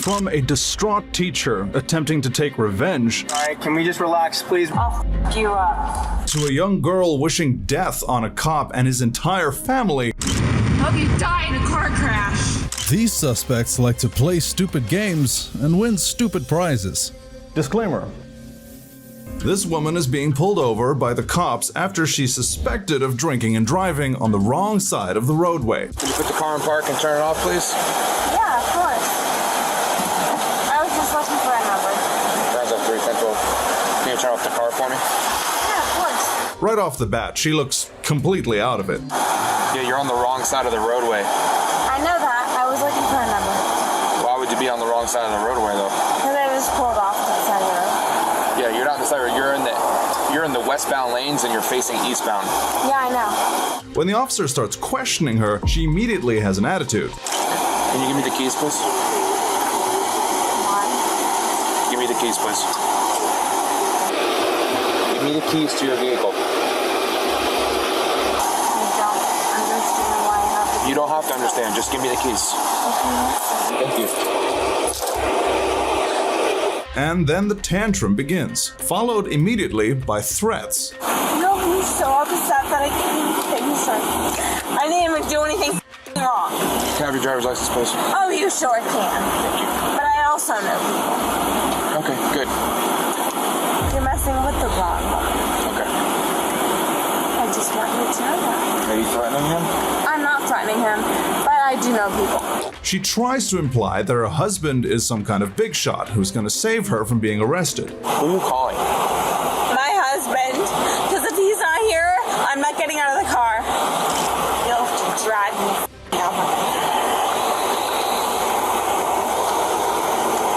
From a distraught teacher attempting to take revenge, Alright, can we just relax, please? I'll f you up. to a young girl wishing death on a cop and his entire family, Hope you die in a car crash. These suspects like to play stupid games and win stupid prizes. disclaimer. This woman is being pulled over by the cops after she's suspected of drinking and driving on the wrong side of the roadway. Can you put the car in park and turn it off, please? Yeah, of course. I was just looking for a number. Turns up 3 Central. Can you turn off the car for me? Yeah, of course. Right off the bat, she looks completely out of it. Yeah, you're on the wrong side of the roadway. I know that. I was looking for a number. Why would you be on the wrong side of the roadway, though? Because I was pulled off to the side of the road. Yeah, you're not on the side of the road. You're in the westbound lanes and you're facing eastbound. Yeah, I know. When the officer starts questioning her, she immediately has an attitude. Can you give me the keys, please? Why? Give me the keys, please. Give me the keys to your vehicle. I don't understand why I have to. You don't have to understand. Just give me the keys. Okay. Thank you. And then the tantrum begins, followed immediately by threats. No, he's so upset that I can't even Taser. I didn't even do anything wrong. Can I have your driver's license, please? Oh, you sure can. But I also know people. Okay, good. You're messing with the wrong one. Okay. I just want you to know that. Are you threatening him? I'm not threatening him, but I do know people. She tries to imply that her husband is some kind of big shot who's going to save her from being arrested. Who are you calling? My husband. Because if he's not here, I'm not getting out of the car. You'll have to drag me out.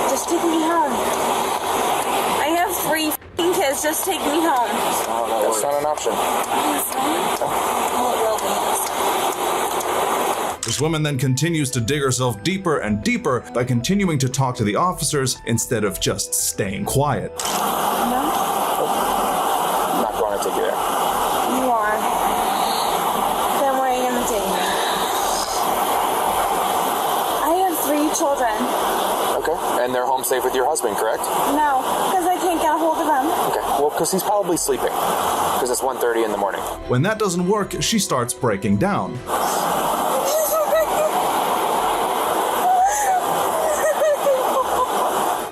Just take me home. I have 3 kids. Just take me home. That's not an option. Oh, it will be. This woman then continues to dig herself deeper and deeper by continuing to talk to the officers instead of just staying quiet. No? I'm not going to take you there. You are. Then where are you going to take me? I have 3 children. Okay. And they're home safe with your husband, correct? No, because I can't get a hold of them. Okay. Well, because he's probably sleeping. Because it's 1:30 in the morning. When that doesn't work, she starts breaking down.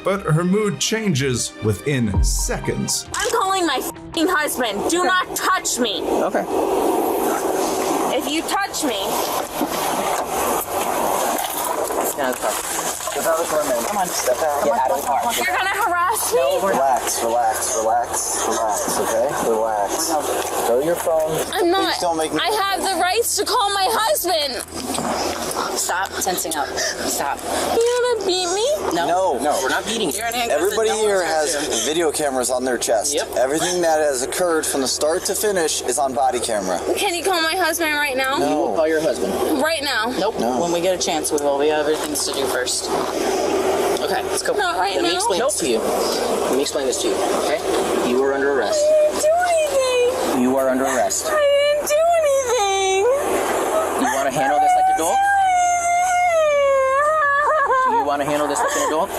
But her mood changes within seconds. I'm calling my f***ing husband. Do not touch me. Okay. If you touch me, Step out of the car, man. Come on. Step out. Get out of the car. you're gonna harass me. Relax, okay? Relax. Go to your phone. I'm not. Please don't make me. I have the rights to call my husband. Stop tensing up. Stop. You gonna beat me? No, We're not beating you. Everybody here has video cameras on their chest. Yep. Everything that has occurred from the start to finish is on body camera. Can you call my husband right now? No. Call your husband. Right now. Nope. No. When we get a chance, we will. We have other things to do first. Okay, let's go. Not right Let me now. explain this to you. Let me explain this to you, okay? You are under arrest. I didn't do anything. You are under arrest. I didn't do anything. You want to handle this like an adult? Do you want to handle this like an adult?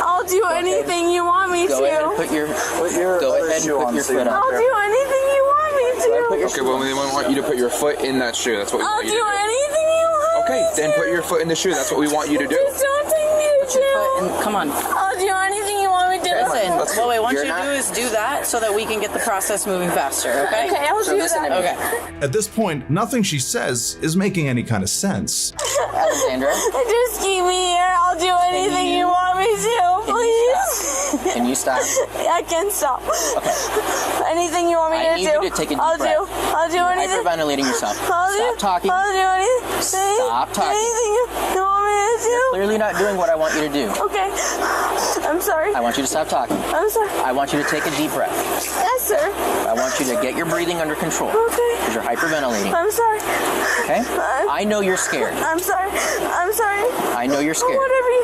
I'll do anything you want me Go to. ahead and put your foot up. I'll do anything you want me to. Okay, well, we want you to put your foot in that shoe. That's what we I'll want you do to do. anything you want Okay, me then to. put your foot in the shoe. That's what we want you to do. Just don't take me to Put your foot jail. in. Come on. I'll do anything you want me to. Listen, Let's- what I want you're you to not- do is do that so that we can get the process moving faster, okay? Okay, I'll do listen that. to me. Okay. At this point, nothing she says is making any kind of sense. Alexandra, Just keep me here. I'll do anything you want me to, please. can you stop? I can stop. Anything you want me I to need do, you to take a deep I'll breath. do. I'll do anything. Hyperventilating yourself. I'll Stop do. talking. I'll do anything. Stop talking. Anything you want me to do. Clearly not doing what I want you to do. Okay. I'm sorry. I want you to stop talking. I'm sorry. I want you to take a deep breath. Yes, sir. I want you to get your breathing under control. Okay. Because you're hyperventilating. I'm sorry. Okay? I know you're scared. I'm sorry. I'm sorry. I know you're scared. Whatever you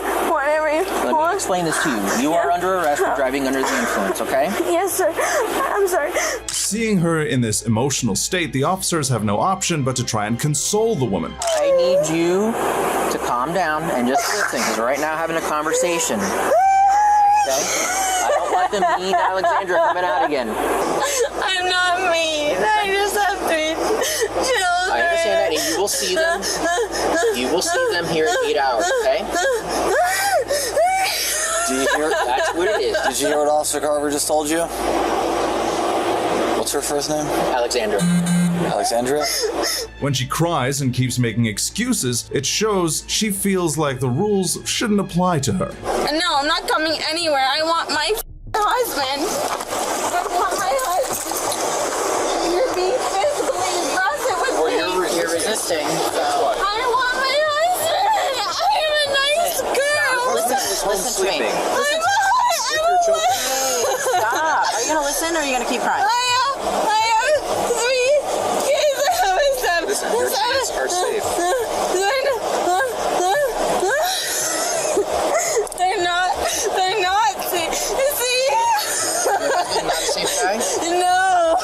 Let me want. explain this to you. You are under arrest for driving under the influence, okay? Yes, sir. I'm sorry. Seeing her in this emotional state, the officers have no option but to try and console the woman. I need you to calm calm down and just listen, because right now having a conversation. Okay? I don't want the mean Alexandra coming out again. I'm not mean. I just have 3 children. I understand that, and you will see them. You will see them here in 8 hours, okay? Did you hear? That's what it is. Did you hear what Officer Carver just told you? What's her first name? Alexandra. Alexandria? When she cries and keeps making excuses, it shows she feels like the rules shouldn't apply to her. No, I'm not coming anywhere. I want my husband. I want my husband. You're being physically aggressive with me. You're resisting. I want my husband. I'm a nice girl. Listen to me. Stop. Are you going to listen or are you going to keep crying? I have 3 kids. I have 7. Listen, your kids are safe. They're not safe. See? You're not the same guy? No.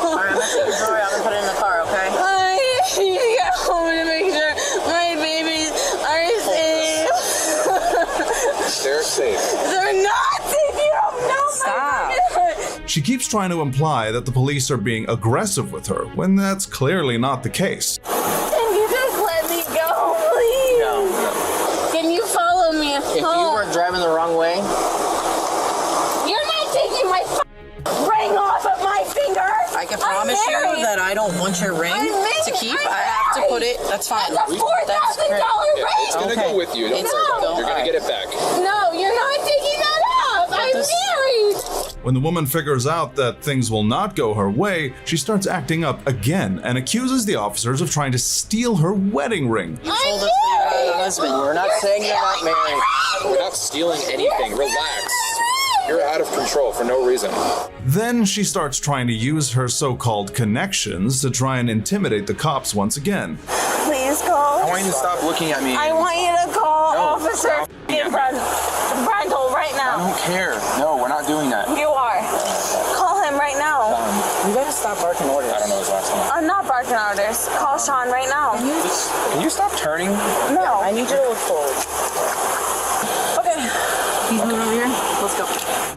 Alright, I'm going to take your drawer out and put it in the car, okay? I need to get home to make sure my babies are safe. They're safe. They're not safe. You don't know. Stop. She keeps trying to imply that the police are being aggressive with her, when that's clearly not the case. Can you just let me go, please? No. Can you follow me If you home? weren't driving the wrong way, You're not taking my ring off of my finger. I can promise you that I don't want your ring to keep. I have to put it. That's fine. That's a $4,000 ring. It's gonna go with you. Don't It's worry about it. going- You're gonna get it back. No, you're not taking that off. I'm married. When the woman figures out that things will not go her way, she starts acting up again and accuses the officers of trying to steal her wedding ring. You told us that you had a husband. We're not saying you're not married. We're not stealing anything. Relax. You're out of control for no reason. Then she starts trying to use her so-called connections to try and intimidate the cops once again. Please call. I want you to stop looking at me. I want you to call No, Officer stop. Brandel right I now. don't care. No, we're not doing that. You are. Call him right now. You gotta stop barking orders. I don't know his last name. I'm not barking orders. Call Sean right now. Can you stop turning? No. I need you to look forward. Okay. He's moving over here. Let's go.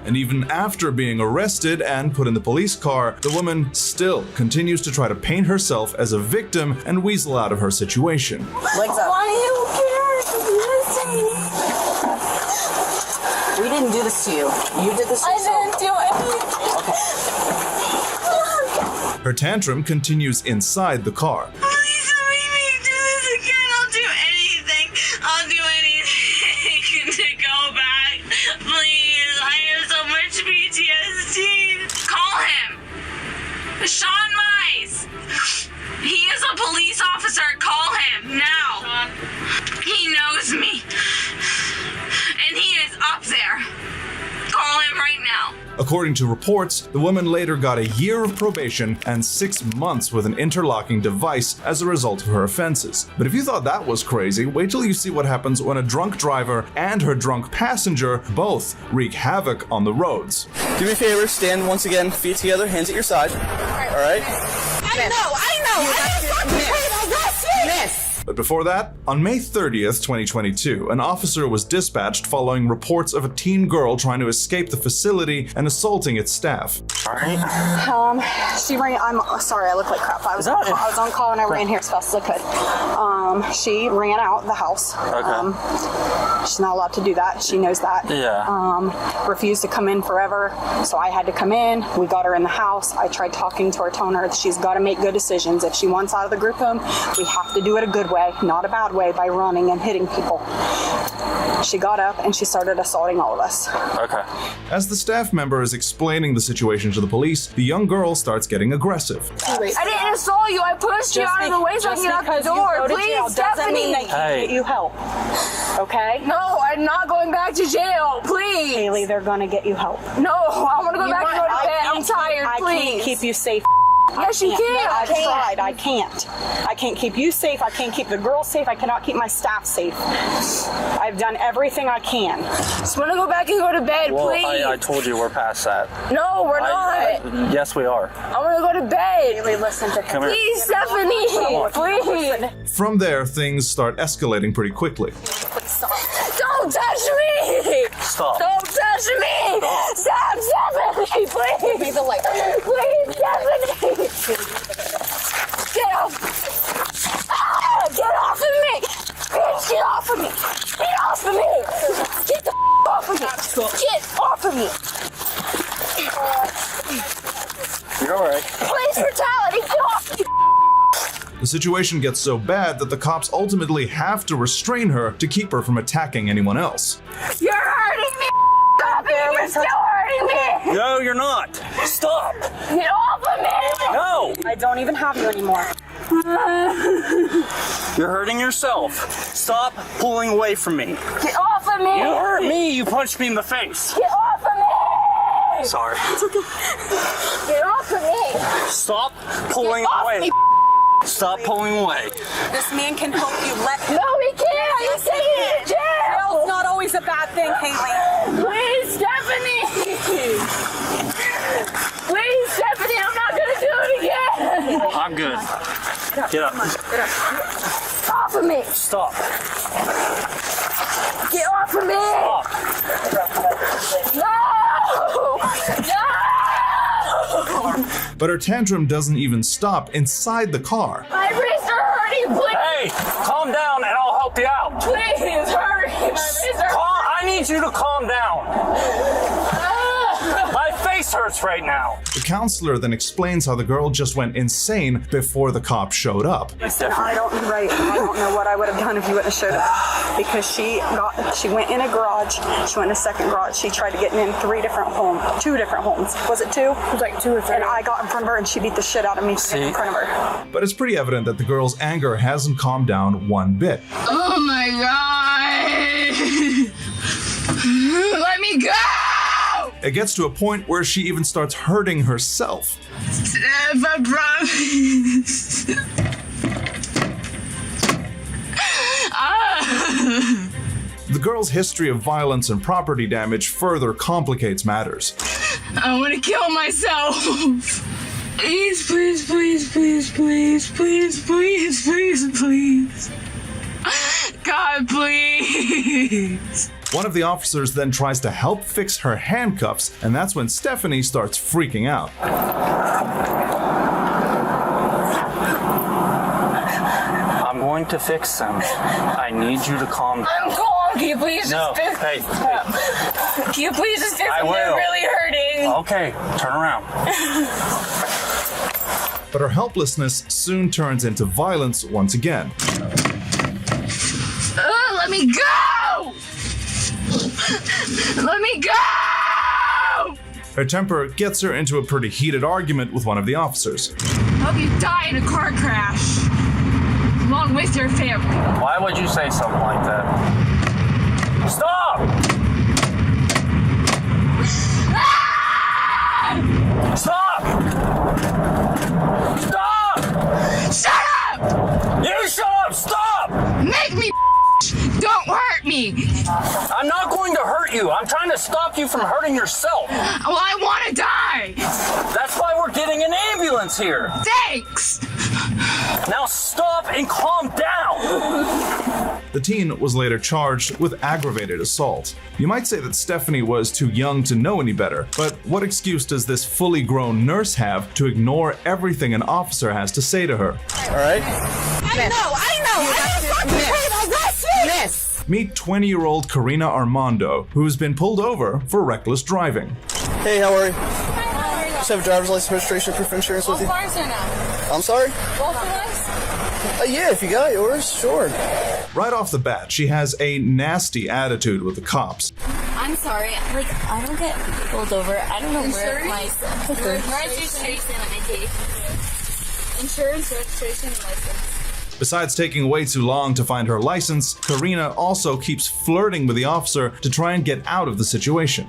And even after being arrested and put in the police car, the woman still continues to try to paint herself as a victim and weasel out of her situation. Legs up. Why do you care? Listen. We didn't do this to you. You did this to I yourself. didn't do anything. Her tantrum continues inside the car. Please don't make me do this again. I'll do anything. I'll do anything to go back. Please. I have so much PTSD. Call him. Sean Mize. He is a police officer. Call him now. He knows me. And he is up there. Call him right now. According to reports, the woman later got a year of probation and 6 months with an interlocking device as a result of her offenses. But if you thought that was crazy, wait till you see what happens when a drunk driver and her drunk passenger both wreak havoc on the roads. Do me a favor, stand once again, feet together, hands at your side. All right? I know. I just got arrested. But before that, on May 30th, 2022, an officer was dispatched following reports of a teen girl trying to escape the facility and assaulting its staff. She ran. I'm sorry, I look like crap. I was on call and I ran here as fast as I could. She ran out the house. Okay. She's not allowed to do that. She knows that. Yeah. Refused to come in forever, so I had to come in. We got her in the house. I tried talking to her, telling her that she's got to make good decisions. If she wants out of the group home, we have to do it a good way, not a bad way by running and hitting people. She got up and she started assaulting all of us. Okay. As the staff member is explaining the situation to the police, the young girl starts getting aggressive. I didn't assault you. I pushed you out of the way so I can get out the door. Please, Stephanie. Get you help. Okay? No, I'm not going back to jail. Please. Haley, they're gonna get you help. No, I want to go back and go to bed. I'm tired. I Please. can't keep you safe. Yes, you can. I've tried. I can't. I can't keep you safe. I can't keep the girls safe. I cannot keep my staff safe. I've done everything I can. Just want to go back and go to bed, please. I told you we're past that. No, we're not. Yes, we are. I want to go to bed. Haley, listen to him. Please, Stephanie. Please. From there, things start escalating pretty quickly. Don't touch me. Stop. Don't touch me. Stop, Stephanie. Please. Be the light. Please, Stephanie. Get off. Ah, get off of me. Bitch, get off of me. Get off of me. Get the off of me. Get off of me. You're all right. Police brutality. Get off of me. The situation gets so bad that the cops ultimately have to restrain her to keep her from attacking anyone else. You're hurting me. Stop it. You're still hurting me. No, you're not. Stop. Get off of me. No. I don't even have you anymore. You're hurting yourself. Stop pulling away from me. Get off of me. You hurt me. You punched me in the face. Get off of me. Sorry. Get off of me. Stop pulling Get off away. me. Stop pulling away. This man can help you. No, he can't. He's taking it in jail. Jail's not always a bad thing, Haley. Please, Stephanie. Please, Stephanie. I'm not going to do it again. I'm good. Get up. Off of me. Stop. Get off of me. Stop. No. No. But her tantrum doesn't even stop inside the car. My wrists are hurting. Please. Hey, calm down and I'll help you out. Please, it's hurting. My wrists are I need you to calm down. My face hurts right now. The counselor then explains how the girl just went insane before the cops showed up. Listen, I don't know what I would have done if you wouldn't have showed up. Because she went in a garage, she went in a second garage, she tried to get in 2 different homes. Was it 2? It was like 2 or 3. And I got in front of her and she beat the shit out of me in front of her. But it's pretty evident that the girl's anger hasn't calmed down one bit. Oh my God! Let me go! It gets to a point where she even starts hurting herself. If I promise. The girl's history of violence and property damage further complicates matters. I want to kill myself. Please, please, please, please, please, please, please, please, please. God, please. One of the officers then tries to help fix her handcuffs, and that's when Stephanie starts freaking out. I'm going to fix them. I need you to calm down. I'm calm. Can you please No, just hey. Can you please just fix I me? will. I'm really hurting. Okay, turn around. But her helplessness soon turns into violence once again. Let me go! Let me go! Her temper gets her into a pretty heated argument with one of the officers. Hope you die in a car crash. Along with your family. Why would you say something like that? Stop! Stop! Stop! Shut up! You shut up! Stop! Make me don't hurt me! I'm not going to hurt you. I'm trying to stop you from hurting yourself. Well, I want to die! That's why we're getting an ambulance here. Thanks! Now stop and calm down. The teen was later charged with aggravated assault. You might say that Stephanie was too young to know any better, but what excuse does this fully grown nurse have to ignore everything an officer has to say to her? All right. I know! Miss! Meet 20-year-old Karina Armando, who has been pulled over for reckless driving. Hey, how are you? Just have a driver's license, registration, proof of insurance with you. Cars are now. I'm sorry? Both of us? Yeah, if you got yours, sure. Right off the bat, she has a nasty attitude with the cops. I'm sorry. Like, I don't get pulled over. I don't know where my registration and ID. Insurance, registration, and license. Besides taking way too long to find her license, Karina also keeps flirting with the officer to try and get out of the situation.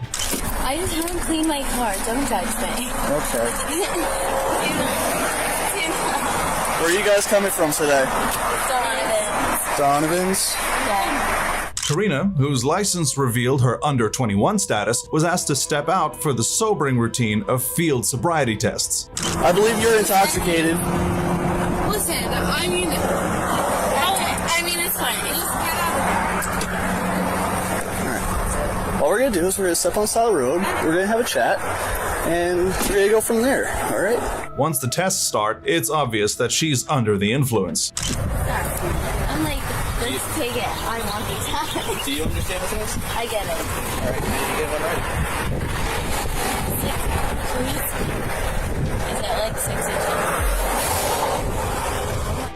I just want to clean my car. Don't judge me. Okay. Where are you guys coming from today? Donovan's. Donovan's? Yeah. Karina, whose license revealed her under 21 status, was asked to step out for the sobering routine of field sobriety tests. I believe you're intoxicated. Listen, I mean, it's fine. Just get out of All we're going to do is we're going to step on the side of the road, we're going to have a chat, and we're going to go from there, all right? Once the tests start, it's obvious that she's under the influence. I'm like, let's take it. I want these hats. Do you understand what this is? I get it. All right, you get one ready. Is it like 6 inches?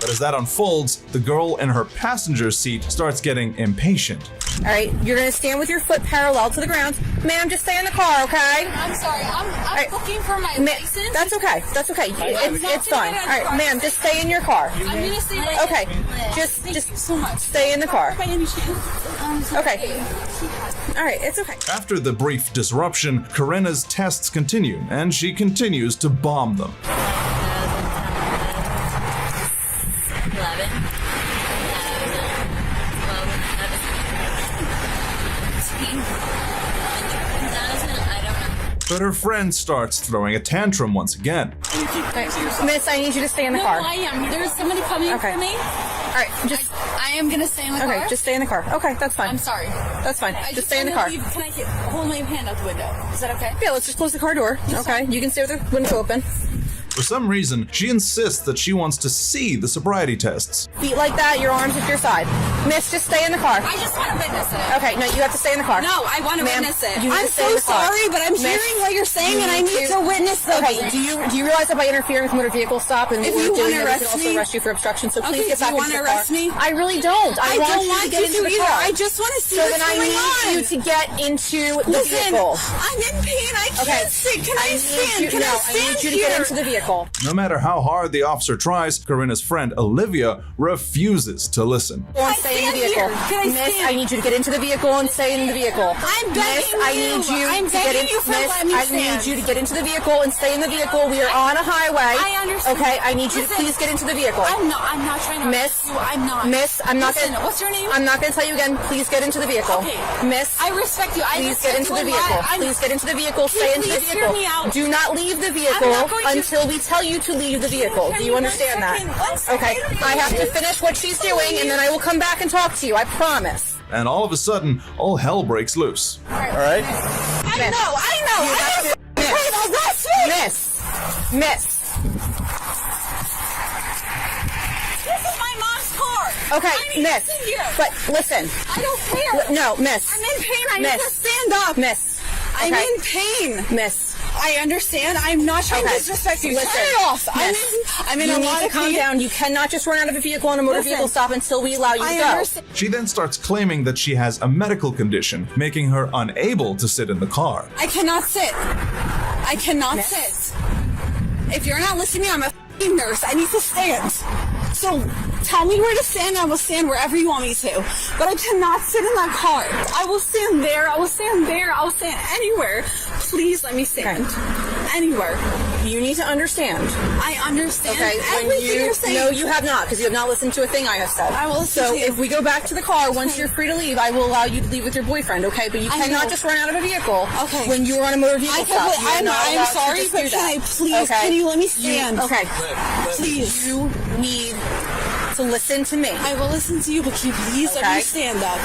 But as that unfolds, the girl in her passenger seat starts getting impatient. All right, you're going to stand with your foot parallel to the ground. Ma'am, just stay in the car, okay? I'm sorry. I'm looking for my license. That's okay. That's okay. It's fine. All right, ma'am, just stay in your car. I'm going to stay right Okay, just so much. Stay in the car. Okay. All right, it's okay. After the brief disruption, Karina's tests continue, and she continues to bomb them. 11. But her friend starts throwing a tantrum once again. Miss, I need you to stay in the car. No, I am. There's somebody coming for me. All right, just... I am going to stay in the car. Okay, just stay in the car. Okay, that's fine. I'm sorry. That's fine. Just stay in the car. Can I hold my hand out the window? Is that okay? Yeah, let's just close the car door. Okay, you can stay with the window open. For some reason, she insists that she wants to see the sobriety tests. Feet like that, your arms at your side. Miss, just stay in the car. I just want to witness it. Okay, no, you have to stay in the car. No, I want to witness it. I'm so sorry, but I'm hearing what you're saying, and I need to witness something. Okay, do you realize that by interfering with motor vehicle stop and if you want to arrest me, we can also arrest you for obstruction? So please get back into the car. Do you want to arrest me? I really don't. I want you to get into the car. I just want to see so what's then going on. I need you to get into the vehicle. I'm in pain. I can't sit. Can I stand? Can I stand I need you to get into the vehicle. No matter how hard the officer tries, Karina's friend Olivia refuses to listen. Go and stay in the vehicle. Miss, I need you to get into the vehicle and stay in the vehicle. I'm begging Miss, I need you to get in. Miss, I need you to get into the vehicle and stay in the vehicle. We are on a highway. I understand. Okay, I need you to please get into the vehicle. I'm not trying to Miss, I'm not. Miss, I'm not Listen, gonna. what's your name? I'm not going to tell you again. Please get into the vehicle. Okay. Miss, I respect you. Please get into the vehicle. Please get into the vehicle. Stay into the Please hear vehicle. me out. Do not leave the vehicle until we tell you to leave the vehicle. Do you understand that? Okay. I have to finish what she's doing, and then I will come back and talk to you. I promise. And all of a sudden, all hell breaks loose. All right? I know. Miss. This is my mom's car. Okay, miss. But listen. I don't care. No, miss. I'm in pain. I Miss. need to stand up. Miss. I'm Okay. in pain. Miss. I understand. I'm not trying to disrespect you. Listen, Turn it off. Miss, I'm in you a need lot to of calm pain. down. You cannot just run out of a vehicle on a motor vehicle stop until we allow you to I go. understand. She then starts claiming that she has a medical condition, making her unable to sit in the car. I cannot sit. I cannot sit. If you're not listening, I'm a f***ing nurse. I need to stand. So tell me where to stand. I will stand wherever you want me to. But I cannot sit in that car. I will stand there. I will stand there. I will stand anywhere. Please let me stand. Anywhere. You need to understand. I understand Okay, you're saying. No, you have not, because you have not listened to a thing I have said. I will listen So to you. if we go back to the car, once you're free to leave, I will allow you to leave with your boyfriend, okay? But you I cannot know. just run out of a vehicle Okay. when you are on a motor vehicle stop. You are not allowed I'm to sorry, just but do can that. I please, Okay? can you let me stand? Okay. Please. You need to listen to me. I will listen to you, but can you please let me Okay. stand up?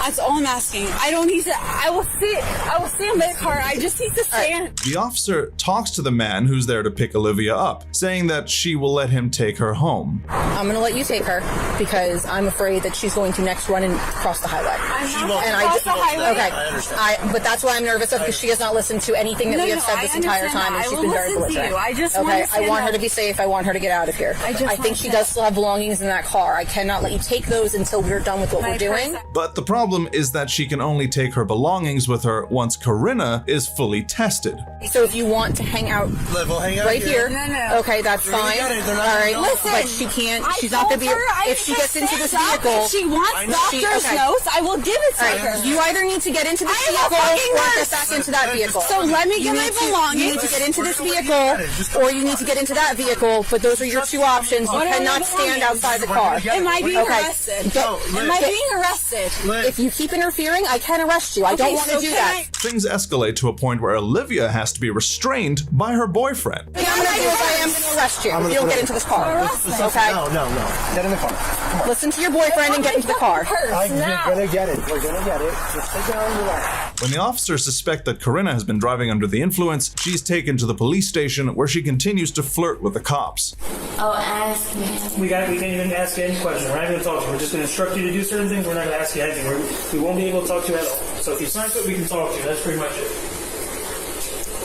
That's all I'm asking. I don't need to. I will sit. I will stay in my car. I just need to stand. The officer talks to the man who's there to pick Olivia up, saying that she will let him take her home. I'm going to let you take her because I'm afraid that she's going to next run and cross the highway. I'm not And across the highway. Okay. I understand. But that's why I'm nervous of, because she has not listened to anything that we have said this entire time, and she's been very belligerent. I just Okay, want to I want her to be safe. I want her to get out of here. I just think want she to- does still have belongings in that car. I cannot let you take those until we're done with what we're doing. But the problem is that she can only take her belongings with her once Corinna is fully tested. So if you want to hang out right here, okay, that's fine. All right, Listen, but she can't. She's not going to be. If she gets into this vehicle, if she wants doctor's notes, I will give it to her. You either need to get into this vehicle or get back into that vehicle. So let me get my belongings. You need to get into this vehicle or you need to get into that vehicle, but those are your two options. You cannot stand outside the car. Am I being arrested? Am I being arrested? If you keep interfering, I can arrest you. I don't want to do that. Things escalate to a point where Olivia has to be restrained by her boyfriend. What I'm going to do is I am going to arrest you. You don't get into this car. Okay? No. Get in the car. Listen to your boyfriend and get into the car. We're gonna get it. We're gonna get it. Just sit down and relax. When the officers suspect that Corinna has been driving under the influence, she's taken to the police station where she continues to flirt with the cops. Oh, ask me. We can't even ask you any questions. We're not going to talk to you. We're just going to instruct you to do certain things. We're not going to ask you anything. We won't be able to talk to you at all. So if you sign to it, we can talk to you. That's pretty much it.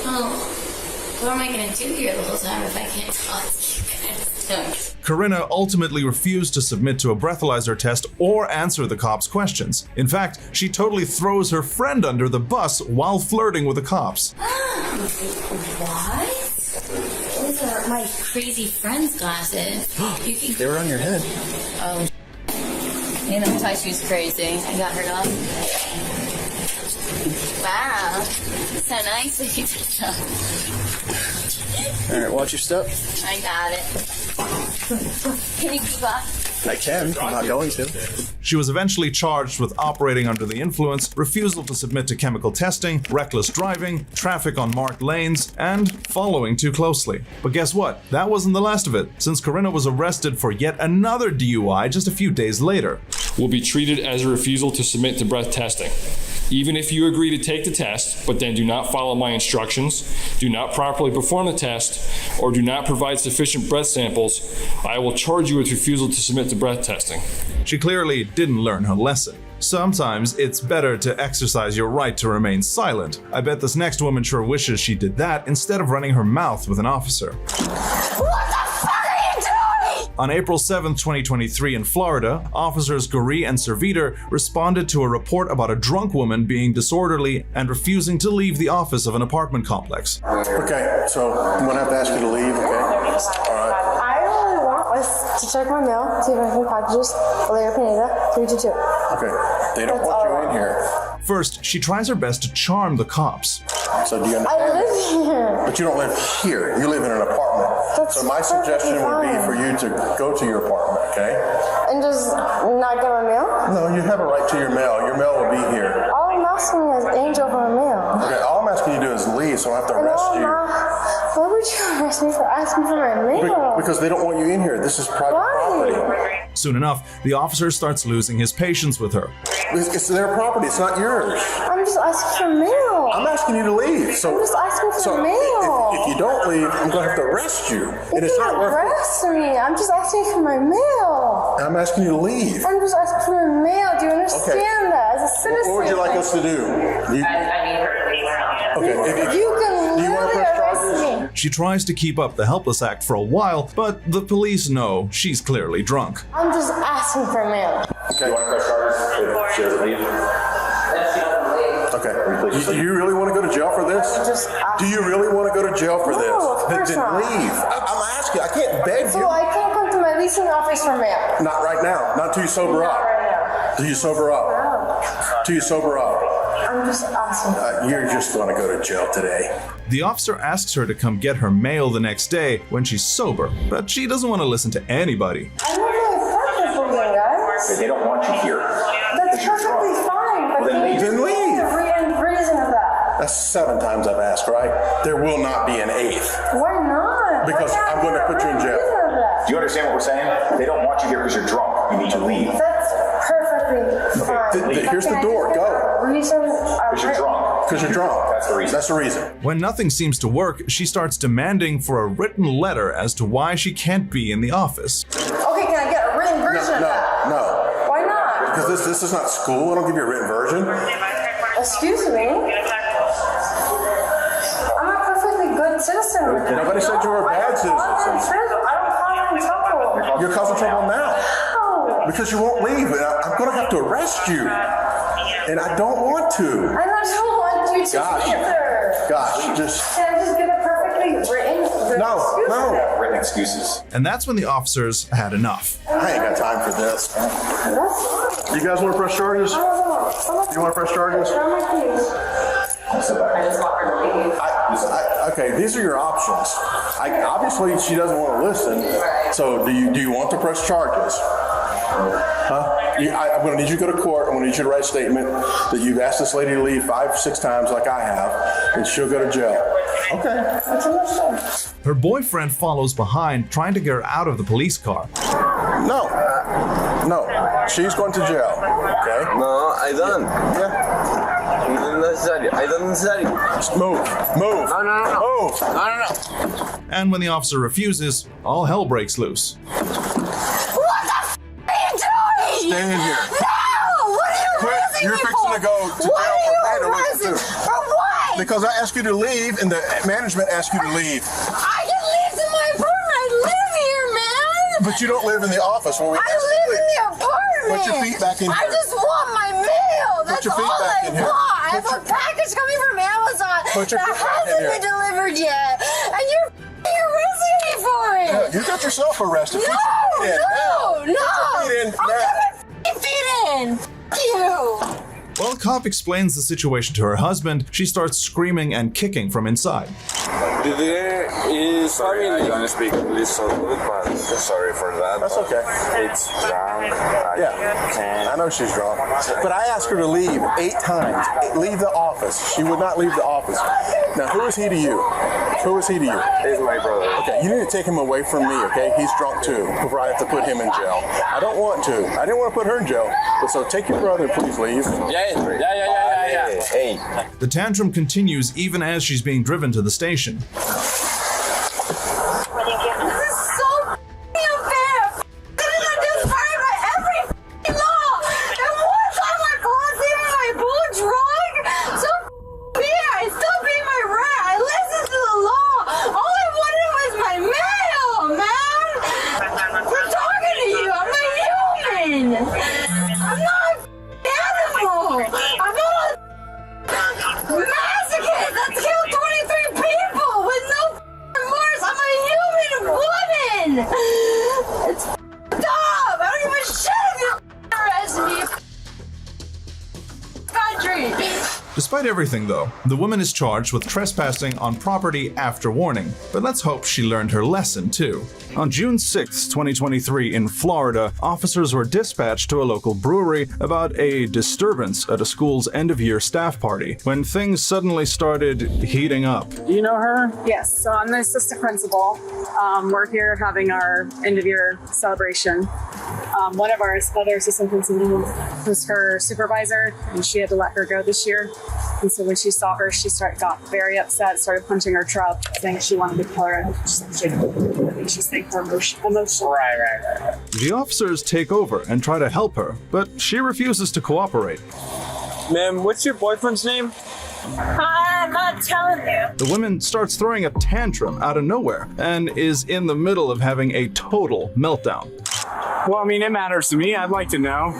Oh, what am I going to do here the whole time if I can't talk to you guys? Corinna ultimately refused to submit to a breathalyzer test or answer the cops' questions. In fact, she totally throws her friend under the bus while flirting with the cops. What? Those are my crazy friend's glasses. They were on your head. Oh, you know, Taishu's crazy. I got her off. Wow. So nice of you to stop. All right, watch your step. I got it. Can you keep up? I can. I'm not going to. She was eventually charged with operating under the influence, refusal to submit to chemical testing, reckless driving, traffic on marked lanes, and following too closely. But guess what? That wasn't the last of it, since Corinna was arrested for yet another DUI just a few days later. Will be treated as a refusal to submit to breath testing. Even if you agree to take the test, but then do not follow my instructions, do not properly perform the test, or do not provide sufficient breath samples, I will charge you with refusal to submit to breath testing. She clearly didn't learn her lesson. Sometimes it's better to exercise your right to remain silent. I bet this next woman sure wishes she did that instead of running her mouth with an officer. On April 7, 2023 in Florida, officers Brewery and Suicidal responded to a report about a drunk woman being disorderly and refusing to leave the office of an apartment complex. Okay, so I'm gonna have to ask you to leave, okay? All right. I really want us to check my mail, see if I can packages, Valeria Pineda, 322. Okay, they don't want you in here. First, she tries her best to charm the cops. So do you understand? I live here. But you don't live here. You live in an apartment. That's so my suggestion would be fine. for you to go to your apartment, okay? And just not get my mail? No, you have a right to your mail. Your mail will be here. All I'm asking is Angel for my mail. Okay, all I'm asking you to do is leave, so I don't have to arrest you. Why would you arrest me for asking for my mail? Because they don't want you in here. This is private property. Soon enough, the officer starts losing his patience with her. It's their property. It's not yours. I'm just asking for mail. I'm asking you to leave. So, I'm just asking for mail. If you don't leave, I'm going to have to arrest you. And it's not worth it. Arrest me. I'm just asking for my mail. I'm asking you to leave. I'm just asking for my mail. Do you understand that? As a citizen. What would you like us to do? Okay. You can literally arrest me. She tries to keep up the helpless act for a while, but the police know she's clearly drunk. I'm just asking for mail. Okay. You want to press charges? Sheriff, leave. Okay. Do you really want to go to jail for this? Do you really want to go to jail for this? Of course then not. leave. I'm asking. I can't beg So you. I can't come to my leasing office for mail. Not right now. Not till you sober up. Till you sober up. Till you sober up. I'm just asking. You're just going to go to jail today. The officer asks her to come get her mail the next day when she's sober, but she doesn't want to listen to anybody. I don't know perfect for you guys. They don't want you here. That's perfectly fine, but Then leave. The reason of that. That's 7 times I've asked, right? There will not be an 8th. Why not? Because I'm going to put you in jail. Do you understand what we're saying? They don't want you here because you're drunk. You need to leave. That's perfectly fine. Here's the door. Go. Because you're drunk. Because you're drunk. That's the reason. That's the reason. When nothing seems to work, she starts demanding for a written letter as to why she can't be in the office. Okay, can I get a written version of that? No. Why not? Because this is not school. I don't give you a written version. Excuse me? I'm a perfectly good citizen. Nobody said you were a bad citizen. I don't climb on trouble. You're causing trouble now. Because you won't leave, and I'm going to have to arrest you. And I don't want to. I don't want you to either. Gosh, just... Can I just get a perfectly written No. Written excuses. And that's when the officers had enough. I ain't got time for this. You guys want to press charges? You want to press charges? Okay, these are your options. Obviously, she doesn't want to listen. So, do you want to press charges? Huh? I'm going to need you to go to court. I'm going to need you to write a statement that you've asked this lady to leave 5-6 times, like I have, and she'll go to jail. Okay, that's understandable. Her boyfriend follows behind, trying to get her out of the police car. No, she's going to jail. Okay? No, I don't. Yeah. I don't necessarily. Just move. No. Move. No. And when the officer refuses, all hell breaks loose. What the f*** are you doing? Stand here. No! What are you arresting You're me fixing for? to go to What jail are for you right arresting? away. For what? Because I asked you to leave, and the management asked you to leave. I can leave to my apartment. I live here, man. But you don't live in the office when we I asked you live to in leave. the apartment. Put your feet back in I here. just want my mail. That's your feet all back I in here. want. I have Put a package coming from Amazon Put your that feet back in hasn't here. been delivered yet, and you're arresting me for it. Yeah, you got yourself arrested. No, Put your feet in. no. Put your feet in I'm now. gonna feet in. F you. While the cop explains the situation to her husband, she starts screaming and kicking from inside. Sorry, I don't speak English so good, but sorry for that. That's okay. It's drunk. I know she's drunk. But I asked her to leave 8 times. Leave the office. She would not leave the office. Now, who is he to you? Who is he to you? He's my brother. Okay, you need to take him away from me, okay? He's drunk too, before I have to put him in jail. I don't want to. I didn't want to put her in jail. But so take your brother, please leave. Yeah. Hey. The tantrum continues even as she's being driven to the station. This is so unfair. This is disbarred by every law. And one time my boss even my bull drunk. So I still pay my rent. I listen to the law. All I wanted was my mail, man. I'm talking to you. I'm a human. I'm not an animal. I'm not a masochist that killed 23 people with no remorse. I'm a human woman. It's up. I don't give a shit if you arrest me. Country. Despite everything, though, the woman is charged with trespassing on property after warning. But let's hope she learned her lesson, too. On June 6, 2023, in Florida, officers were dispatched to a local brewery about a disturbance at a school's end-of-year staff party, when things suddenly started heating up. Do you know her? Yes, so I'm the assistant principal. We're here having our end-of-year celebration. One of our other assistant principals was her supervisor, and she had to let her go this year. And so when she saw her, she got very upset, started punching her truck, saying she wanted to kill her. And she's saying her emotional. Right. The officers take over and try to help her, but she refuses to cooperate. Ma'am, what's your boyfriend's name? I'm not telling you. The woman starts throwing a tantrum out of nowhere and is in the middle of having a total meltdown. Well, I mean, it matters to me. I'd like to know.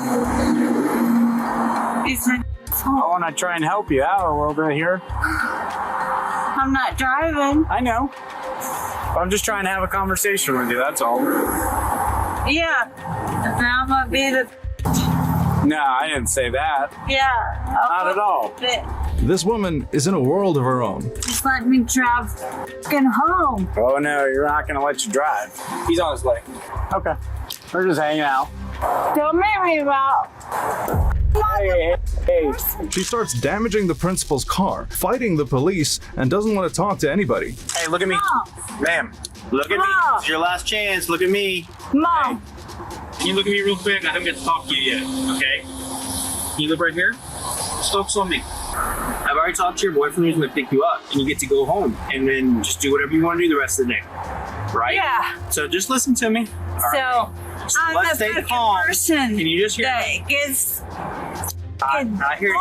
I want to try and help you out a little bit here. I'm not driving. I know. I'm just trying to have a conversation with you, that's all. Yeah. And I'm gonna be the. No, I didn't say that. Yeah. Not at all. This woman is in a world of her own. Just let me drive fucking home. Oh no, you're not gonna let you drive. He's on his way. Okay. We're just hanging out. Don't make me out. Hey. She starts damaging the principal's car, fighting the police, and doesn't want to talk to anybody. Hey, look at me. Ma'am, look at me. It's your last chance. Look at me. Mom. Hey. Can you look at me real quick? I haven't get to talk to you yet, okay? Can you look right here? Just focus on me. I've already talked to your boyfriend who's gonna pick you up, and you get to go home, and then just do whatever you want to do the rest of the day. Right? Yeah. So just listen to me. So, I'm let's the stay fucking calm. person Can you just hear that me? gets I hear you.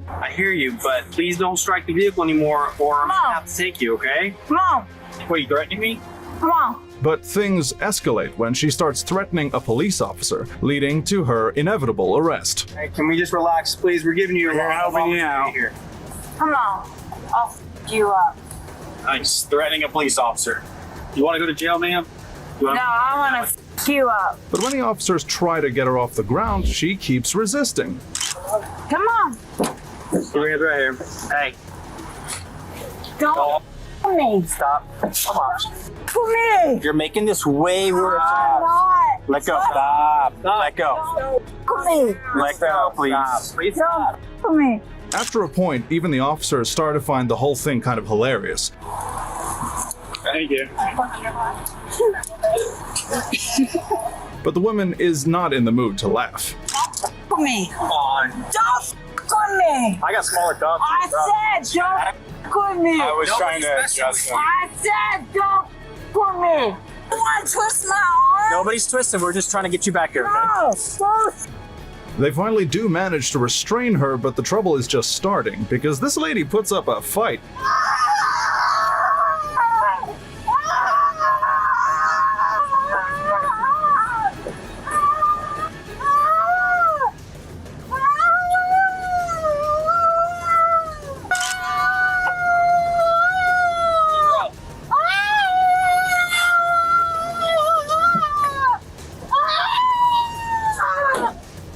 I hear you, but please don't strike the vehicle anymore, or I'm gonna have to take you, okay? Mom. What, are you threatening me? Come on. But things escalate when she starts threatening a police officer, leading to her inevitable arrest. Hey, can we just relax, please? We're giving you a long helping you out here. Come on. I'll f you up. Nice. Threatening a police officer. You want to go to jail, ma'am? No, I want to f you up. But when the officers try to get her off the ground, she keeps resisting. Come on. We're right here. Hey. Don't f me. Stop. Come on. For me. You're making this way worse. I'm not. Let go. Stop. Let go. For me. Let go, please. Please stop. For me. After a point, even the officers start to find the whole thing kind of hilarious. Thank you. But the woman is not in the mood to laugh. For me. Come on. Don't f with me. I got smaller dogs. I said don't f with me. I was trying to adjust them. I said don't f with me. You want to twist my arm? Nobody's twisting. We're just trying to get you back here, okay? No. They finally do manage to restrain her, but the trouble is just starting, because this lady puts up a fight.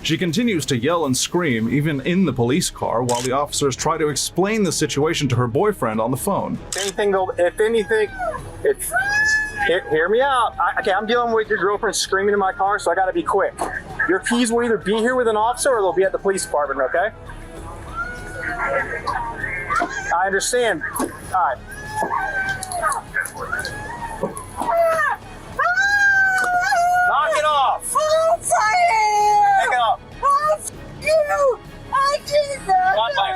She continues to yell and scream, even in the police car, while the officers try to explain the situation to her boyfriend on the phone. If anything, it's... Hear me out. I'm dealing with your girlfriend screaming in my car, so I gotta be quick. Your keys will either be here with an officer or they'll be at the police department, okay? I understand. All right. Knock it off! Pick it up! You! I deserve Want my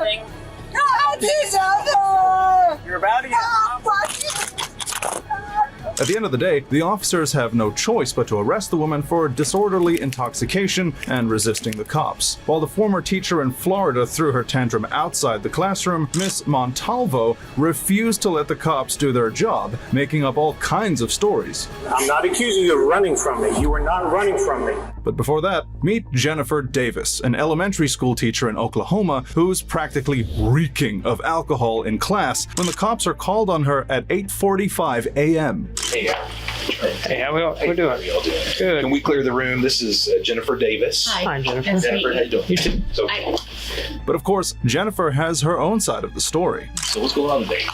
thing? No, I deserve You're about to get... At the end of the day, the officers have no choice but to arrest the woman for disorderly intoxication and resisting the cops. While the former teacher in Florida threw her tantrum outside the classroom, Miss Montalvo refused to let the cops do their job, making up all kinds of stories. I'm not accusing you of running from me. You were not running from me. But before that, meet Jennifer Davis, an elementary school teacher in Oklahoma who's practically reeking of alcohol in class when the cops are called on her at 8:45 a.m. Hey, how we doing? Good. Can we clear the room? This is Jennifer Davis. Hi, Jennifer. Jennifer, how you doing? You too. So, But of course, Jennifer has her own side of the story. so what's going on today?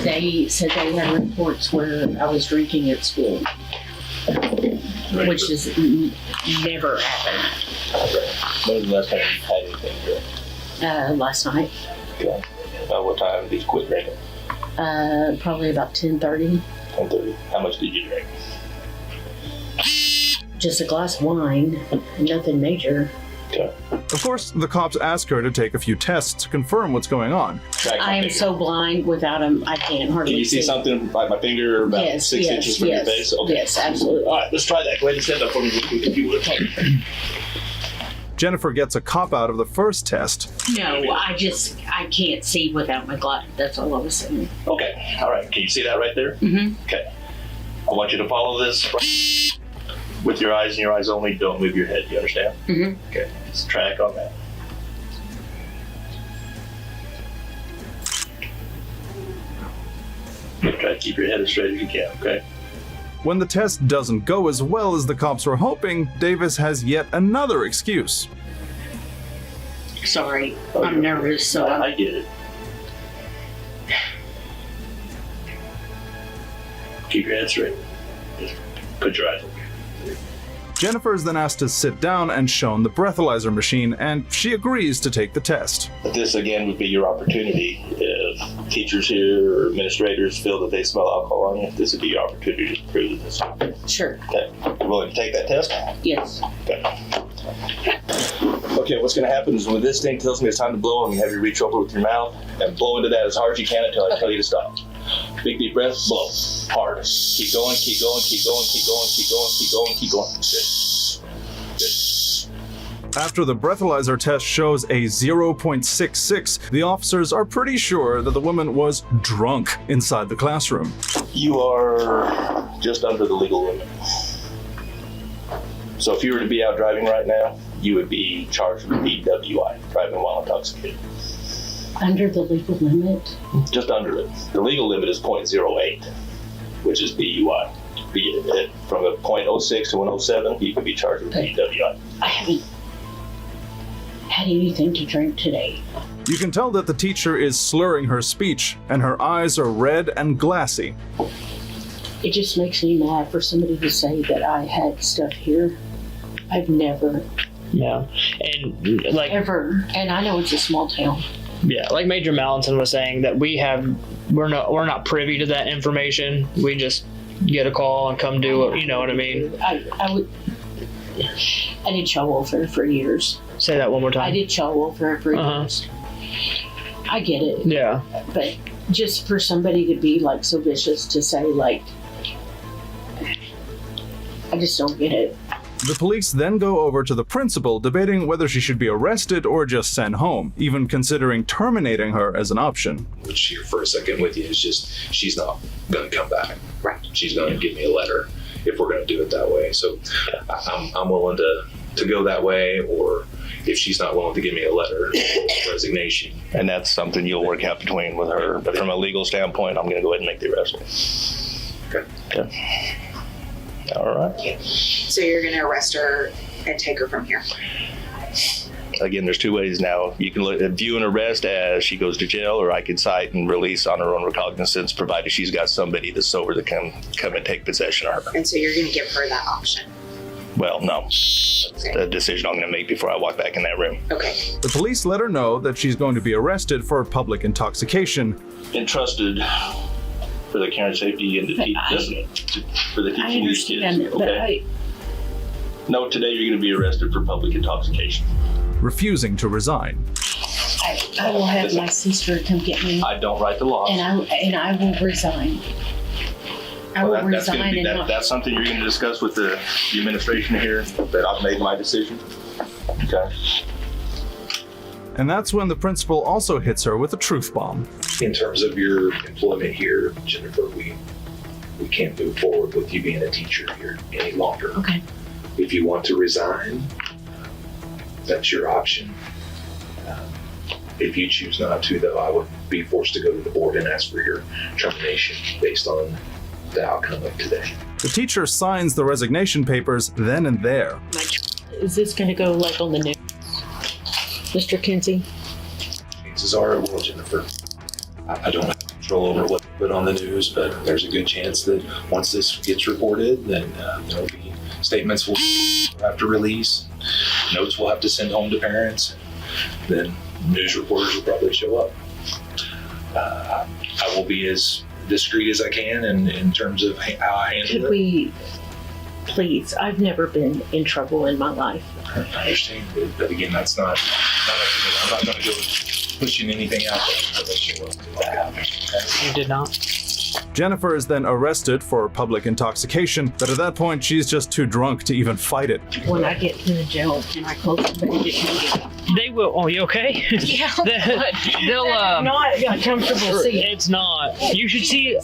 They said they had reports where I was drinking at school, which has never happened. When was the last time you had anything here? Last night, Okay. What time did you quit drinking? probably about 10:30. 10:30. How much did you drink? Just a glass of wine, nothing major. Okay. Of course, the cops ask her to take a few tests to confirm what's going on. I am so blind without them, I can't hardly Can you see something like my finger about Yes, 6 yes, inches from yes. your face? Okay. Yes, absolutely. All right, let's try that. Go ahead and stand up for me if you would. Jennifer gets a cop out of the first test. No, I can't see without my glasses. That's all I was saying. Okay. All right. Can you see that right there? Mm-hmm. Okay. I want you to follow this with your eyes and your eyes only. Don't move your head. You understand? Mm-hmm. Okay. Just track on that. Try to keep your head as straight as you can, okay? When the test doesn't go as well as the cops were hoping, Davis has yet another excuse. Sorry, I'm nervous, so I get it. Keep your head straight. Just put your eyes open. Jennifer is then asked to sit down and shown the breathalyzer machine, and she agrees to take the test. But this again would be your opportunity. If teachers here or administrators feel that they smell alcohol on you, this would be your opportunity to prove this. Sure. Okay. You willing to take that test? Yes. Okay. Okay, what's going to happen is when this thing tells me it's time to blow, I'm going to have you reach over with your mouth and blow into that as hard as you can until I tell you to stop. Big deep breath, blow. Hard. Keep going, keep going, keep going, keep going, keep going, keep going, keep going. Good. Good. After the breathalyzer test shows a 0.66, the officers are pretty sure that the woman was drunk inside the classroom. You are just under the legal limit. So if you were to be out driving right now, you would be charged with DWI, driving while intoxicated. Under the legal limit? Just under it. The legal limit is 0.08, which is DUI. From a 0.06 to 107, you could be charged with DWI. I haven't had anything to drink today. You can tell that the teacher is slurring her speech, and her eyes are red and glassy. It just makes me mad for somebody to say that I had stuff here. I've never. Yeah, and like ever, and I know it's a small town. Yeah, like Major Mallinson was saying, that we're not privy to that information. We just get a call and come do it. You know what I mean? I did child welfare for years. Say that one more time. I did child welfare for years. I get it. Yeah. But just for somebody to be like so vicious to say like, I just don't get it. The police then go over to the principal, debating whether she should be arrested or just sent home, even considering terminating her as an option. Which here for a second with you is just, she's not going to come back. Right. She's going to give me a letter if we're going to do it that way. So I'm willing to go that way, or if she's not willing to give me a letter, resignation. And that's something you'll work out between with her. But from a legal standpoint, I'm going to go ahead and make the arrest. Okay. All right. So you're going to arrest her and take her from here? Again, there's two ways now. You can view an arrest as she goes to jail, or I could cite and release on her own recognizance, provided she's got somebody that's sober that can come and take possession of her. And so you're going to give her that option? Well, no. That's a decision I'm going to make before I walk back in that room. Okay. The police let her know that she's going to be arrested for public intoxication. Entrusted for the care and safety and for the teaching of these kids. Okay. No, today you're going to be arrested for public intoxication. Refusing to resign. I will have my sister come get me. I don't write the laws. And I will resign. That's something you're going to discuss with the administration here, that I've made my decision. Okay. And that's when the principal also hits her with a truth bomb. In terms of your employment here, Jennifer, we can't move forward with you being a teacher here any longer. Okay. If you want to resign, that's your option. If you choose not to, though, I would be forced to go to the board and ask for your termination based on the outcome of today. The teacher signs the resignation papers then and there. Is this going to go like on the news, Mr. Kinsey? Chances are it will, Jennifer. I don't have control over what they put on the news, but there's a good chance that once this gets reported, then there'll be statements we'll have to release, notes we'll have to send home to parents, then news reporters will probably show up. I will be as discreet as I can in terms of how I handle it. Could we, please, I've never been in trouble in my life. I understand, but again, that's not up to me. I'm not going to go pushing anything out there until they show up. That happens. Okay? You did not. Jennifer is then arrested for public intoxication, but at that point, she's just too drunk to even fight it. When I get to the jail, can I close the bandit? They will. Oh, you okay? Yeah. They'll. Not a comfortable seat. It's not. You should see.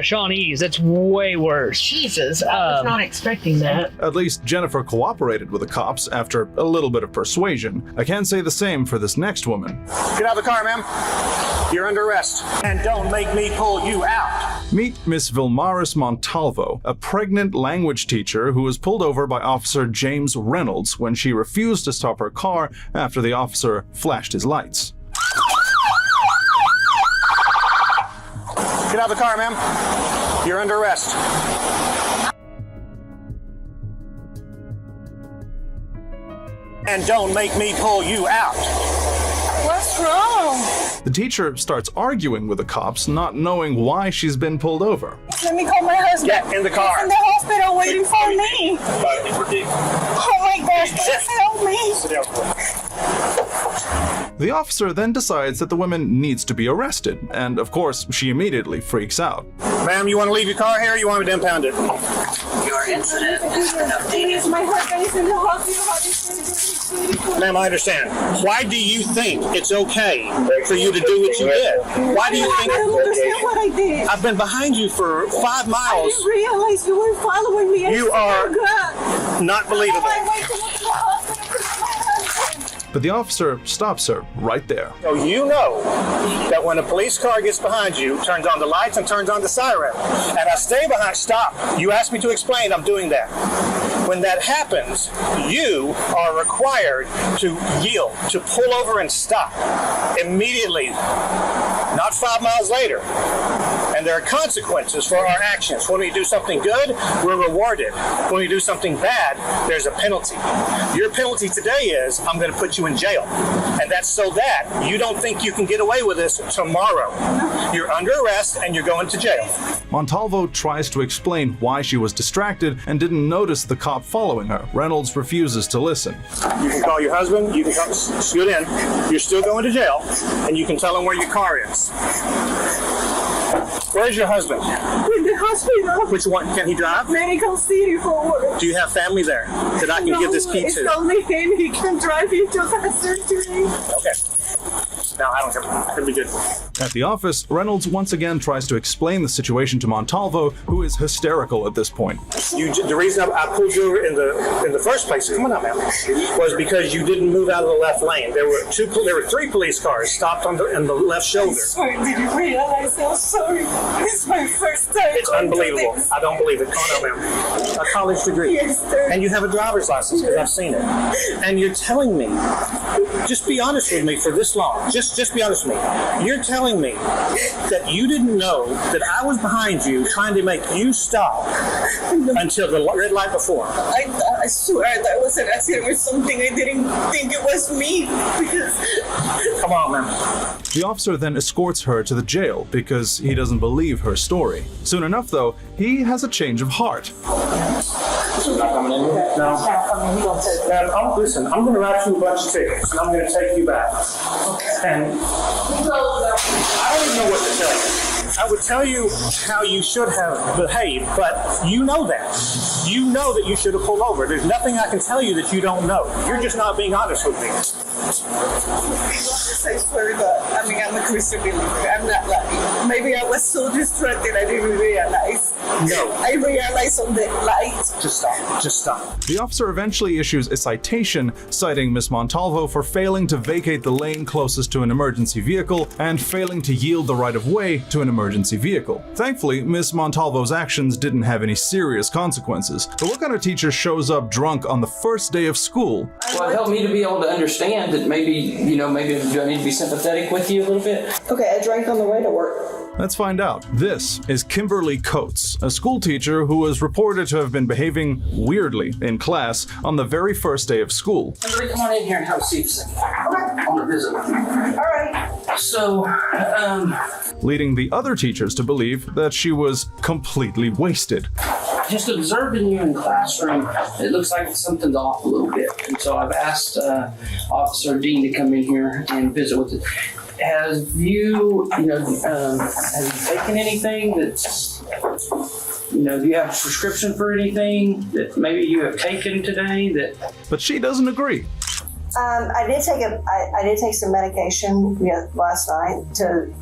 Shawnee's. That's way worse. Jesus, I was not expecting that. At least Jennifer cooperated with the cops after a little bit of persuasion. I can say the same for this next woman. Get out of the car, ma'am. You're under arrest. And don't make me pull you out. Meet Miss Vilmaris Montalvo, a pregnant language teacher who was pulled over by Officer James Reynolds when she refused to stop her car after the officer flashed his lights. Get out of the car, ma'am. You're under arrest. And don't make me pull you out. What's wrong? The teacher starts arguing with the cops, not knowing why she's been pulled over. Let me call my husband. Get in the car. He's in the hospital waiting for me. Oh my gosh, please help me. The officer then decides that the woman needs to be arrested, and of course, she immediately freaks out. Ma'am, you want to leave your car here or you want me to impound it? Your incident has been updated. My husband is in the hospital. Ma'am, I understand. Why do you think it's okay for you to do what you did? Why do you think? I don't understand what I did. I've been behind you for 5 I miles. didn't realize you were following me. You are not believable. But the officer stops her right there. So you know that when a police car gets behind you, turns on the lights and turns on the siren, and I stay behind, stop. You asked me to explain, I'm doing that. When that happens, you are required to yield, to pull over and stop immediately, not 5 miles later. And there are consequences for our actions. When we do something good, we're rewarded. When we do something bad, there's a penalty. Your penalty today is, I'm going to put you in jail. And that's so that you don't think you can get away with this tomorrow. You're under arrest and you're going to jail. Montalvo tries to explain why she was distracted and didn't notice the cop following her. Reynolds refuses to listen. You can call your husband, you can come scoot in. You're still going to jail, and you can tell him where your car is. Where's your husband? In the hospital. Which one? Can he drive? Medical City for work. Do you have family there that I can give this key to? It's only him. He can drive. He just had surgery. Okay. No, I don't care. It'll be good. At the office, Reynolds once again tries to explain the situation to Montalvo, who is hysterical at this point. The reason I pulled you over in the first place, come on out, man, was because you didn't move out of the left lane. There were 3 police cars stopped in the left shoulder. I'm sorry, did you realize? I'm sorry. It's my first time. It's unbelievable. I don't believe it. Come on out, ma'am. A college degree. Yes, sir. And you have a driver's license because I've seen it. And you're telling me, just be honest with me for this long. Just be honest with me. You're telling me that you didn't know that I was behind you trying to make you stop until the red light before. I swear that was an accident or something. I didn't think it was me because... Come on, man. The officer then escorts her to the jail because he doesn't believe her story. Soon enough, though, he has a change of heart. So not coming in here? No. Listen, I'm going to write you a bunch of tickets, and I'm going to take you back. And I don't even know what to tell you. I would tell you how you should have behaved, but you know that. You know that you should have pulled over. There's nothing I can tell you that you don't know. You're just not being honest with me. I swear to God. I mean, I'm a Christian believer. I'm not lying. Maybe I was so distracted I didn't realize. No. I realized on the light. Just stop. Just stop. The officer eventually issues a citation citing Miss Montalvo for failing to vacate the lane closest to an emergency vehicle and failing to yield the right of way to an emergency vehicle. Thankfully, Miss Montalvo's actions didn't have any serious consequences. But what kind of teacher shows up drunk on the first day of school? Well, it helped me to be able to understand that maybe do I need to be sympathetic with you a little bit? Okay, I drank on the way to work. Let's find out. This is Kimberly Coates, a school teacher who was reported to have been behaving weirdly in class on the very first day of school. Kimberly, come on in here and have a seat. I want to visit. All right. So, leading the other teachers to believe that she was completely wasted. Just observing you in the classroom, it looks like something's off a little bit. And so I've asked Officer Dean to come in here and visit with us. Have you taken anything that's, do you have a prescription for anything that maybe you have taken today that? But she doesn't agree. I did take some medication last night to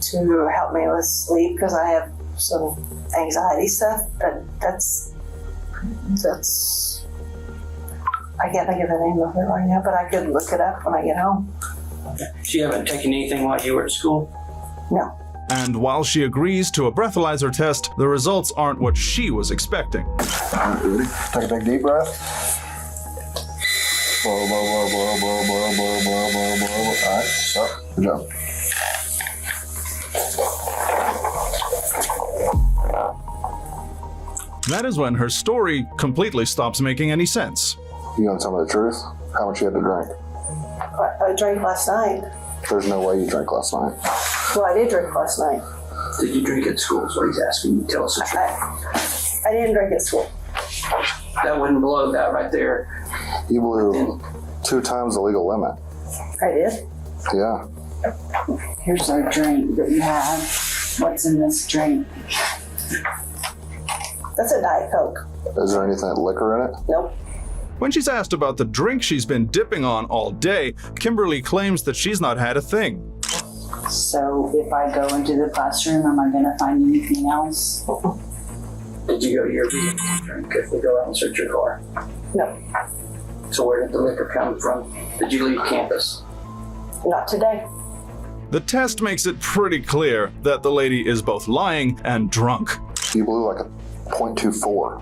help me with sleep because I have some anxiety stuff, but that's I can't think of the name of it right now, but I could look it up when I get home. So you haven't taken anything while you were at school? No. And while she agrees to a breathalyzer test, the results aren't what she was expecting. Ready? Take a big deep breath. Blow, blow, blow, blow, blow, blow, blow, blow, blow, blow. All right, stop. Good job. That is when her story completely stops making any sense. You gonna tell me the truth? How much you had to drink? I drank last night. There's no way you drank last night. Well, I did drink last night. Did you drink at school? Is what he's asking you. Tell us the truth. I didn't drink at school. That wouldn't blow that right there. You blew 2 times the legal limit. I did? Yeah. Here's our drink that you have. What's in this drink? That's a Diet Coke. Is there anything liquor in it? Nope. When she's asked about the drink she's been dipping on all day, Kimberly claims that she's not had a thing. So if I go into the classroom, am I going to find anything else? Did you go to your vehicle drink if we go out and search your car? No. So where did the liquor come from? Did you leave campus? Not today. The test makes it pretty clear that the lady is both lying and drunk. You blew like a .24.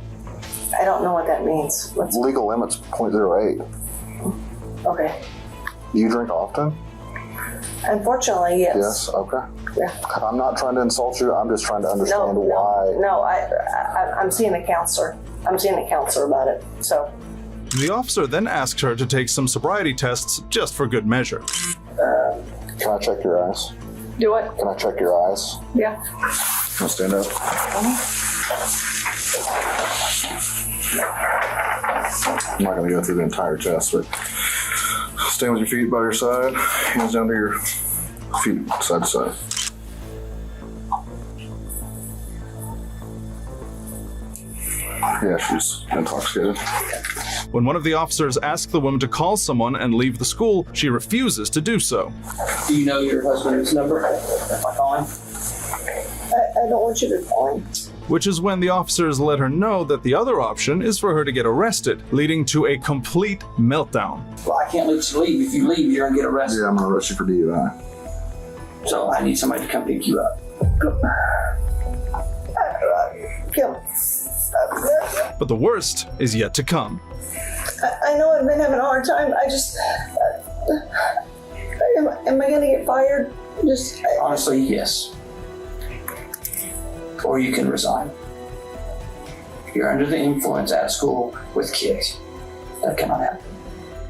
I don't know what that means. Legal limit's .08. Okay. Do you drink often? Unfortunately, yes. Yes, okay. Yeah. I'm not trying to insult you, I'm just trying to understand why. No, I'm seeing a counselor. I'm seeing a counselor about it, so. The officer then asks her to take some sobriety tests just for good measure. Can I check your eyes? Do what? Can I check your eyes? Yeah. I'll stand up. I'm not going to go through the entire test, but stand with your feet by your side, hands down to your feet, side to side. Yeah, she's intoxicated. When one of the officers asks the woman to call someone and leave the school, she refuses to do so. Do you know your husband's number? If I call him? I don't want you to call him. Which is when the officers let her know that the other option is for her to get arrested, leading to a complete meltdown. Well, I can't let you leave. If you leave, you're going to get arrested. Yeah, I'm going to arrest you for DUI. So I need somebody to come pick you up. Kim. But the worst is yet to come. I know I've been having a hard time. I just. Am I going to get fired? Honestly, yes. Or you can resign. You're under the influence at school with kids. That cannot happen.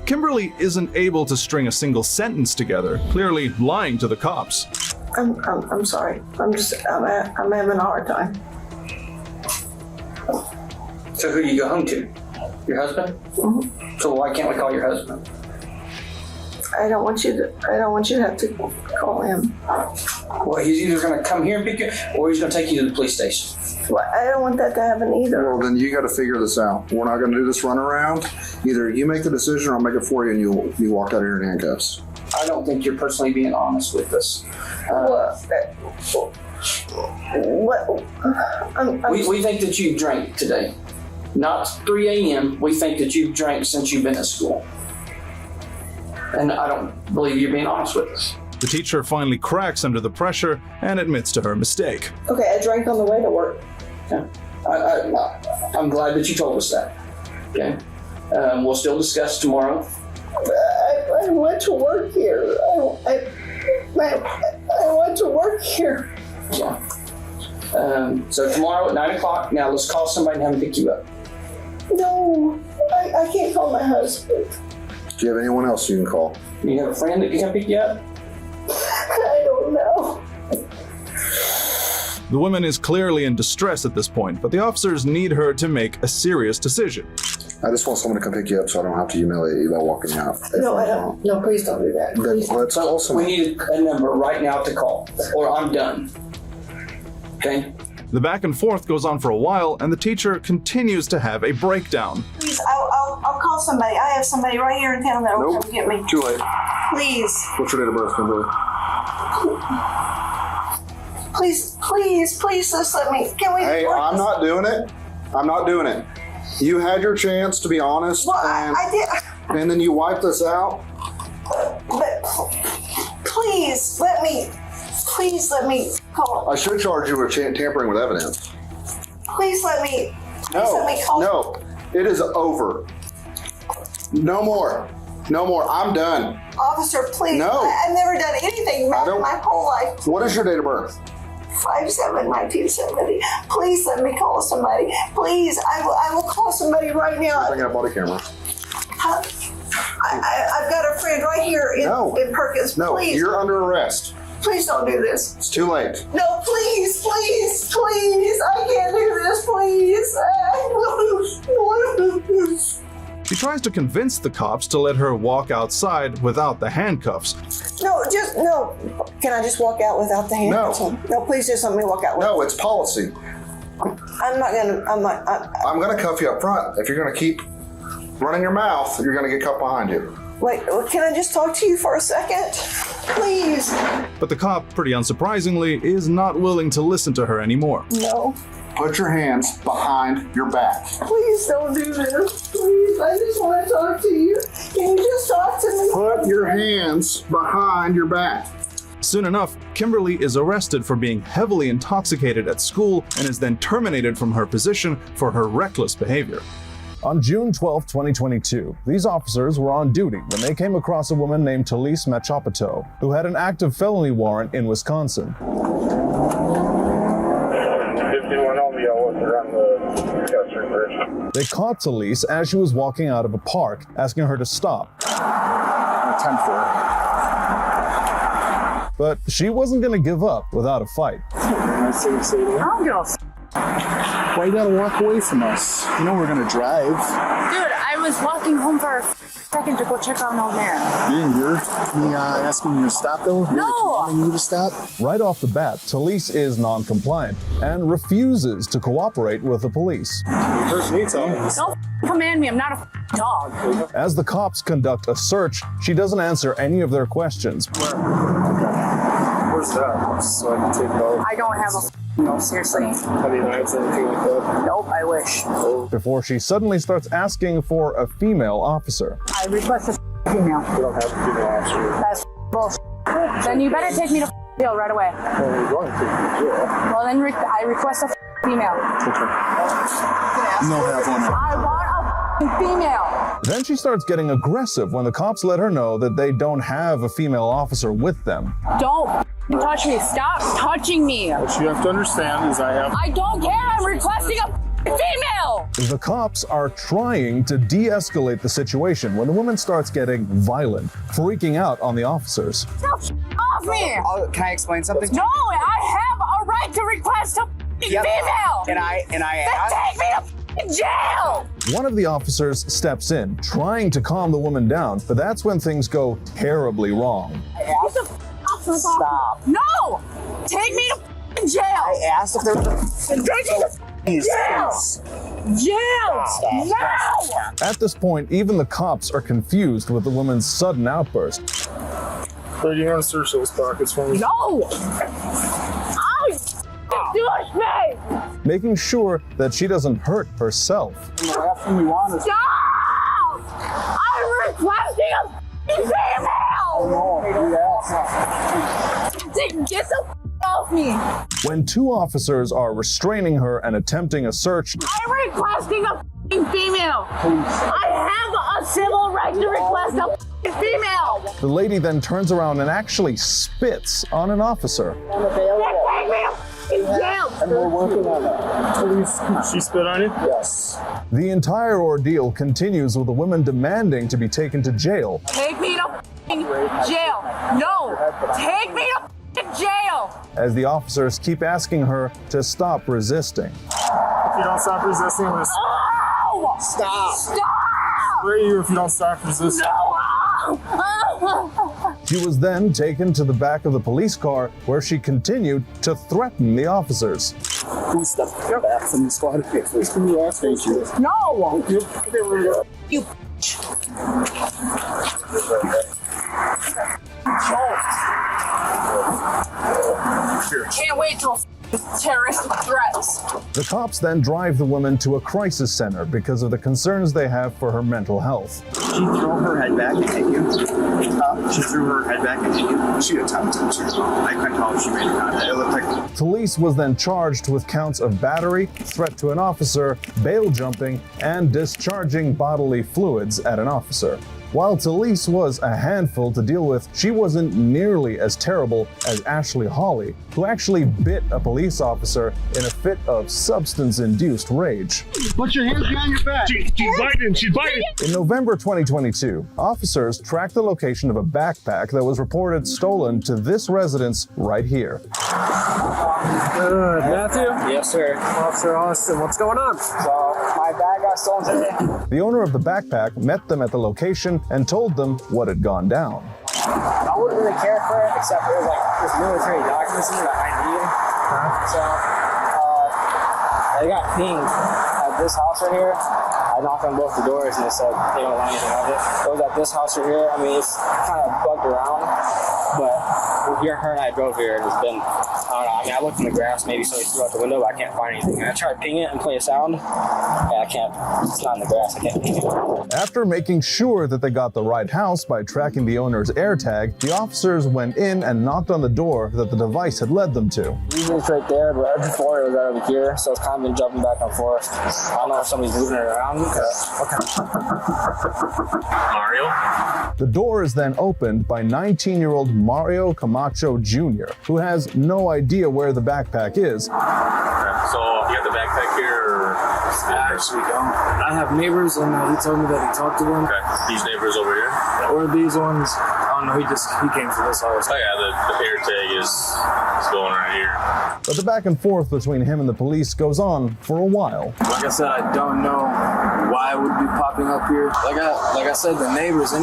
Kimberly isn't able to string a single sentence together, clearly lying to the cops. I'm sorry. I'm having a hard time. So who do you go home to? Your husband? Mm-hmm. So why can't we call your husband? I don't want you to have to call him. Well, he's either going to come here and pick you up, or he's going to take you to the police station. Well, I don't want that to happen either. Well, then you got to figure this out. We're not going to do this runaround. Either you make the decision or I'll make it for you and you walk out of here in handcuffs. I don't think you're personally being honest with us. We think that you drank today. Not 3 a.m. We think that you've drank since you've been at school. And I don't believe you're being honest with us. The teacher finally cracks under the pressure and admits to her mistake. Okay, I drank on the way to work. Yeah. I'm glad that you told us that. Okay. We'll still discuss tomorrow. I went to work here. I went to work here. Yeah. So tomorrow at 9 o'clock, now let's call somebody and have them pick you up. No, I can't call my husband. Do you have anyone else you can call? You have a friend that can come pick you up? I don't know. The woman is clearly in distress at this point, but the officers need her to make a serious decision. I just want someone to come pick you up so I don't have to humiliate you by walking out. No, I don't. No, please don't do that. Let's call someone. We need a number right now to call, or I'm done. Okay? The back and forth goes on for a while, and the teacher continues to have a breakdown. Please, I'll call somebody. I have somebody right here in town that will come get me. Too late. Please. What's your date of birth, Kimberly? Please, just let me. Can we? Hey, I'm not doing it. I'm not doing it. You had your chance to be honest. Well, I did. And then you wiped us out. But please let me call. I should charge you with tampering with evidence. Please let me. No, it is over. No more. I'm done. Officer, please. No. I've never done anything wrong in my whole life. What is your date of birth? 5/7/1970. Please let me call somebody. Please, I will call somebody right now. I got a body camera. I've got a friend right here in Perkins. No, please. you're under arrest. Please don't do this. It's too late. No, please. I can't do this, please. She tries to convince the cops to let her walk outside without the handcuffs. No. Can I just walk out without the handcuffs on? No, please just let me walk out. No, it's policy. I'm gonna cuff you up front. If you're gonna keep running your mouth, you're gonna get cuffed behind you. Wait, can I just talk to you for a second? Please. But the cop, pretty unsurprisingly, is not willing to listen to her anymore. No. Put your hands behind your back. Please don't do this. Please, I just want to talk to you. Can you just talk to me? Put your hands behind your back. Soon enough, Kimberly is arrested for being heavily intoxicated at school and is then terminated from her position for her reckless behavior. On June 12, 2022, these officers were on duty when they came across a woman named Talise Machopito, who had an active felony warrant in Wisconsin. They caught Talise as she was walking out of a park, asking her to stop. 10-4. But she wasn't going to give up without a fight. I don't give a Why you gotta walk away from us? You know we're gonna drive. Dude, I was walking home for a second to go check on an old man. You're asking you to stop though? No! You to stop? Right off the bat, Talise is non-compliant and refuses to cooperate with the police. Don't command me, I'm not a dog. As the cops conduct a search, she doesn't answer any of their questions. Where's that? So I can take it out. I don't have a no, seriously. Have you knives or anything like that? Nope, I wish. Before she suddenly starts asking for a female officer. I request a female. We don't have a female officer. That's bullshit. Then you better take me to jail right away. Well, we're going to take you to jail. Well, then I request a female. Okay. No, have one. I want a female. Then she starts getting aggressive when the cops let her know that they don't have a female officer with them. Don't touch me. Stop touching me. What you have to understand is I don't care. I'm requesting a female. The cops are trying to de-escalate the situation when the woman starts getting violent, freaking out on the officers. Off me. Can I explain something? No, I have a right to request a female. And I then asked. take me to jail. One of the officers steps in, trying to calm the woman down, but that's when things go terribly wrong. Stop. No! Take me to jail. I asked if there was a jail. Jail. Now. At this point, even the cops are confused with the woman's sudden outburst. So you want to search those pockets for me? No! Douchebag! Making sure that she doesn't hurt herself. Stop! I'm requesting a female! Get the off me! When two officers are restraining her and attempting a search, I'm requesting a female! I have a civil right to request a female! the lady then turns around and actually spits on an officer. And we're working on that. She spit on you? Yes. The entire ordeal continues with the woman demanding to be taken to jail. Take me to jail! No! Take me to jail! As the officers keep asking her to stop resisting. If you don't stop resisting this. Oh! Stop! Stop! Where are you if you don't stop resisting? No! She was then taken to the back of the police car where she continued to threaten the officers. Please step back from the squad. Please can you ask? Thank you. No! You can't wait till terrorist threats. The cops then drive the woman to a crisis center because of the concerns they have for her mental health. She threw her head back and hit you. She threw her head back and hit you. She attempted to. I couldn't tell if she made a contact. It looked like. Talise was then charged with counts of battery, threat to an officer, bail jumping, and discharging bodily fluids at an officer. While Talise was a handful to deal with, she wasn't nearly as terrible as Ashley Hawley, who actually bit a police officer in a fit of substance-induced rage. Put your hands behind your back. She's biting. She's biting. In November 2022, officers tracked the location of a backpack that was reported stolen to this residence right here. Matthew? Yes, sir. Officer Austin, what's going on? So, my bag got stolen today. The owner of the backpack met them at the location and told them what had gone down. I wouldn't really care for it, except there's military documents in there that I need. So, I got pinged at this house right here. I knocked on both the doors and they said they don't want anything of it. It was at this house right here. I mean, it's kind of bugged around, but here, her and I drove here and it's been, I don't know. I mean, I looked in the grass, maybe somebody threw out the window, but I can't find anything. And I tried to ping it and play a sound. Yeah, I can't. It's not in the grass. I can't ping it. After making sure that they got the right house by tracking the owner's AirTag, the officers went in and knocked on the door that the device had led them to. Usually it's right there, but before it was right over here, so it's kind of been jumping back and forth. I don't know if somebody's moving it around. Mario? The door is then opened by 19-year-old Mario Camacho Jr., who has no idea where the backpack is. So you got the backpack here, or actually don't. I have neighbors, and he told me that he talked to them. Okay. These neighbors over here? Or these ones. I don't know. He came to this house. Oh yeah, the AirTag is going right here. But the back and forth between him and the police goes on for a while. Like I said, I don't know why it would be popping up here. Like I said, the neighbors,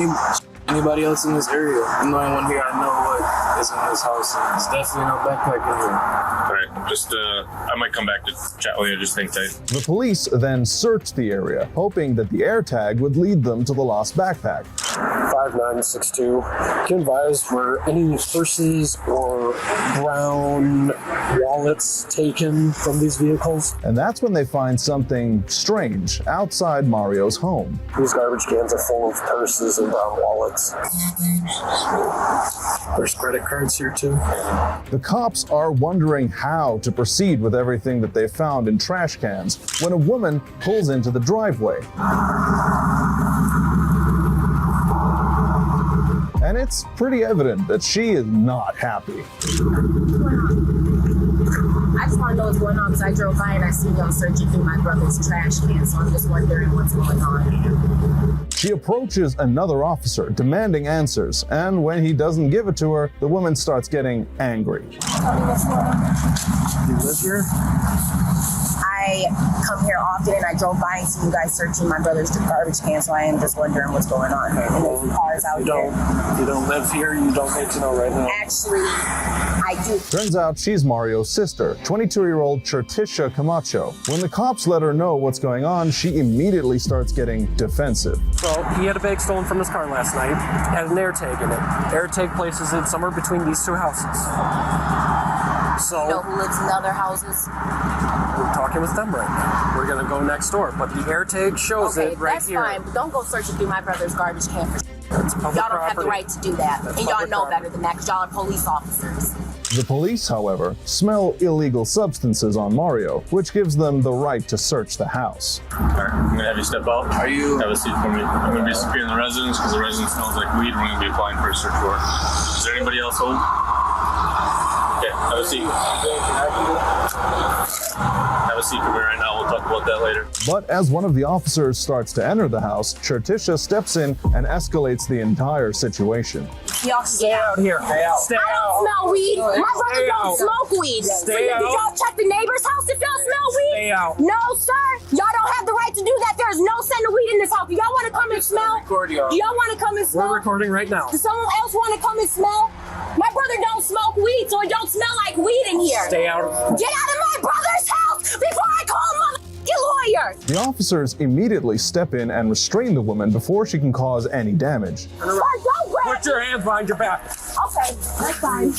anybody else in this area, I'm the only one here. I know what is in this house. It's definitely no backpack in here. All right, just I might come back to chat with you. Just think tight. The police then searched the area, hoping that the AirTag would lead them to the lost backpack. 5962. Can advise, were any purses or brown wallets taken from these vehicles? And that's when they find something strange outside Mario's home. These garbage cans are full of purses and brown wallets. There's credit cards here too. The cops are wondering how to proceed with everything that they found in trash cans when a woman pulls into the driveway. And it's pretty evident that she is not happy. I just want to know what's going on because I drove by and I seen y'all searching through my brother's trash can, so I'm just wondering what's going on. She approaches another officer, demanding answers, and when he doesn't give it to her, the woman starts getting angry. Tell me what's going on. You live here? I come here often and I drove by and see you guys searching my brother's garbage can, so I am just wondering what's going on. And there's cars out here. You don't live here, you don't need to know right now. Actually, I do. Turns out she's Mario's sister, 22-year-old Chertisha Camacho. When the cops let her know what's going on, she immediately starts getting defensive. So he had a bag stolen from his car last night, had an AirTag in it. AirTag places it somewhere between these two houses. So You know who lives in the other houses? we're talking with them right now. We're gonna go next door, but the AirTag shows it right that's here. fine, but don't go searching through my brother's garbage can for That's y'all public don't have the property. right to do that. That's And y'all public know property. better than that because y'all are police officers. The police, however, smell illegal substances on Mario, which gives them the right to search the house. All right, I'm gonna have you step out. Have a seat for me. I'm gonna be securing the residence because the residence smells like weed. We're gonna be applying for a search warrant. Is there anybody else home? Okay, have a seat. Have a seat for me right now. We'll talk about that later. But as one of the officers starts to enter the house, Chertisha steps in and escalates the entire situation. Y'all stay out here. Stay out. Stay I don't smell weed. My brother Stay don't out. smoke weed. Stay Did out. y'all check the neighbor's house if y'all smell weed? Stay out. No, sir. Y'all don't have the right to do that. There's no scent of weed in this house. Do y'all want to come and smell? Do y'all want to come and smell? We're recording right now. Does someone else want to come and smell? My brother don't smoke weed, so it don't smell like weed in here. Stay out. Get out of my brother's house before I call a motherfucking lawyer. The officers immediately step in and restrain the woman before she can cause any damage. Sir, don't grab Put your hands behind your back. Okay, that's fine.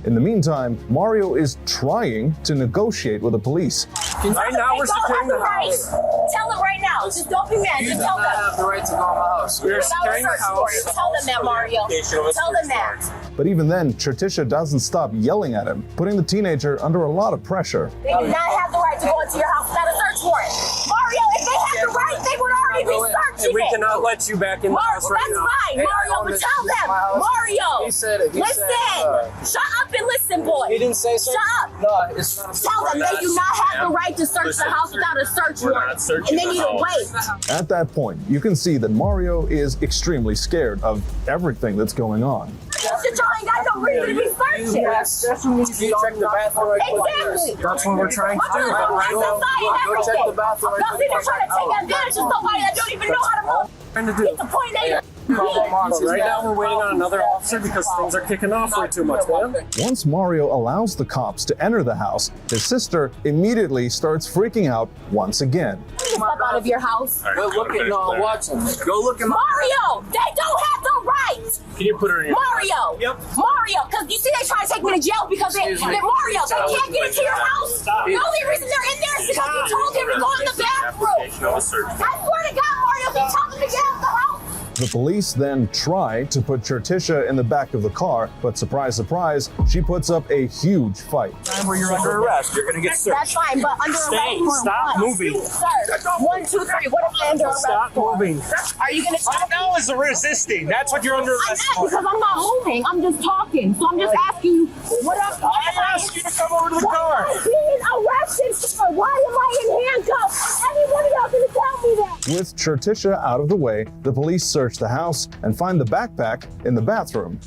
In the meantime, Mario is trying to negotiate with the police. Right now we're securing the house. Tell them right now. Just don't be mad. Just tell them. have the right to go in the house. We're securing the house. Tell them that, Mario. Tell them that. But even then, Chertisha doesn't stop yelling at him, putting the teenager under a lot of pressure. They do not have the right to go into your house without a search warrant. Mario, if they had the right, they would already be searching And we it. cannot let you back in the house right now. That's fine, Hey, Mario, I own but this. tell This is them. my house. Mario, He said it. He listen. said, Shut up and listen, boy. He didn't say so. Shut up. No, it's not a Tell them they do not have the right to search the house without a search We're warrant. not searching And they the need to house. wait. At that point, you can see that Mario is extremely scared of everything that's going on. Shit, y'all ain't got no reason to be searching. You check the bathroom right quick. Exactly. That's what we're trying to do. Go Go check the bathroom right Y'all see they're trying to take advantage of somebody that don't even know how to move. Trying to do. Get the point, they Right now we're waiting on another officer because things are kicking off way too much, man. Once Mario allows the cops to enter the house, his sister immediately starts freaking out once again. Step out of your house. Go look at watch him. Go look at Mario, they don't have the right. Can you put her in your Mario. Yep. Mario, because you see they try to take me to jail because they Mario, they can't get into your house. Stop. The only reason they're in there is because you told them to go in the bathroom. I swear to God, Mario, they told them to get out of the house. The police then try to put Chertisha in the back of the car, but surprise, surprise, she puts up a huge fight. Time where you're under arrest. You're going to get searched. That's fine, but under arrest for Stop what? moving. Sir, 1, 2, 3. What am I under arrest Stop for? moving. Are you going to stop me? Now is resisting. That's what you're under I'm arrest not, for. because I'm not moving. I'm just talking. So I'm just asking you, what up? I asked you to come over to the car. What am I being arrested for? Why am I in handcuffs? Any one of y'all going to tell me that? With Chertisha out of the way, the police search the house and find the backpack in the bathroom.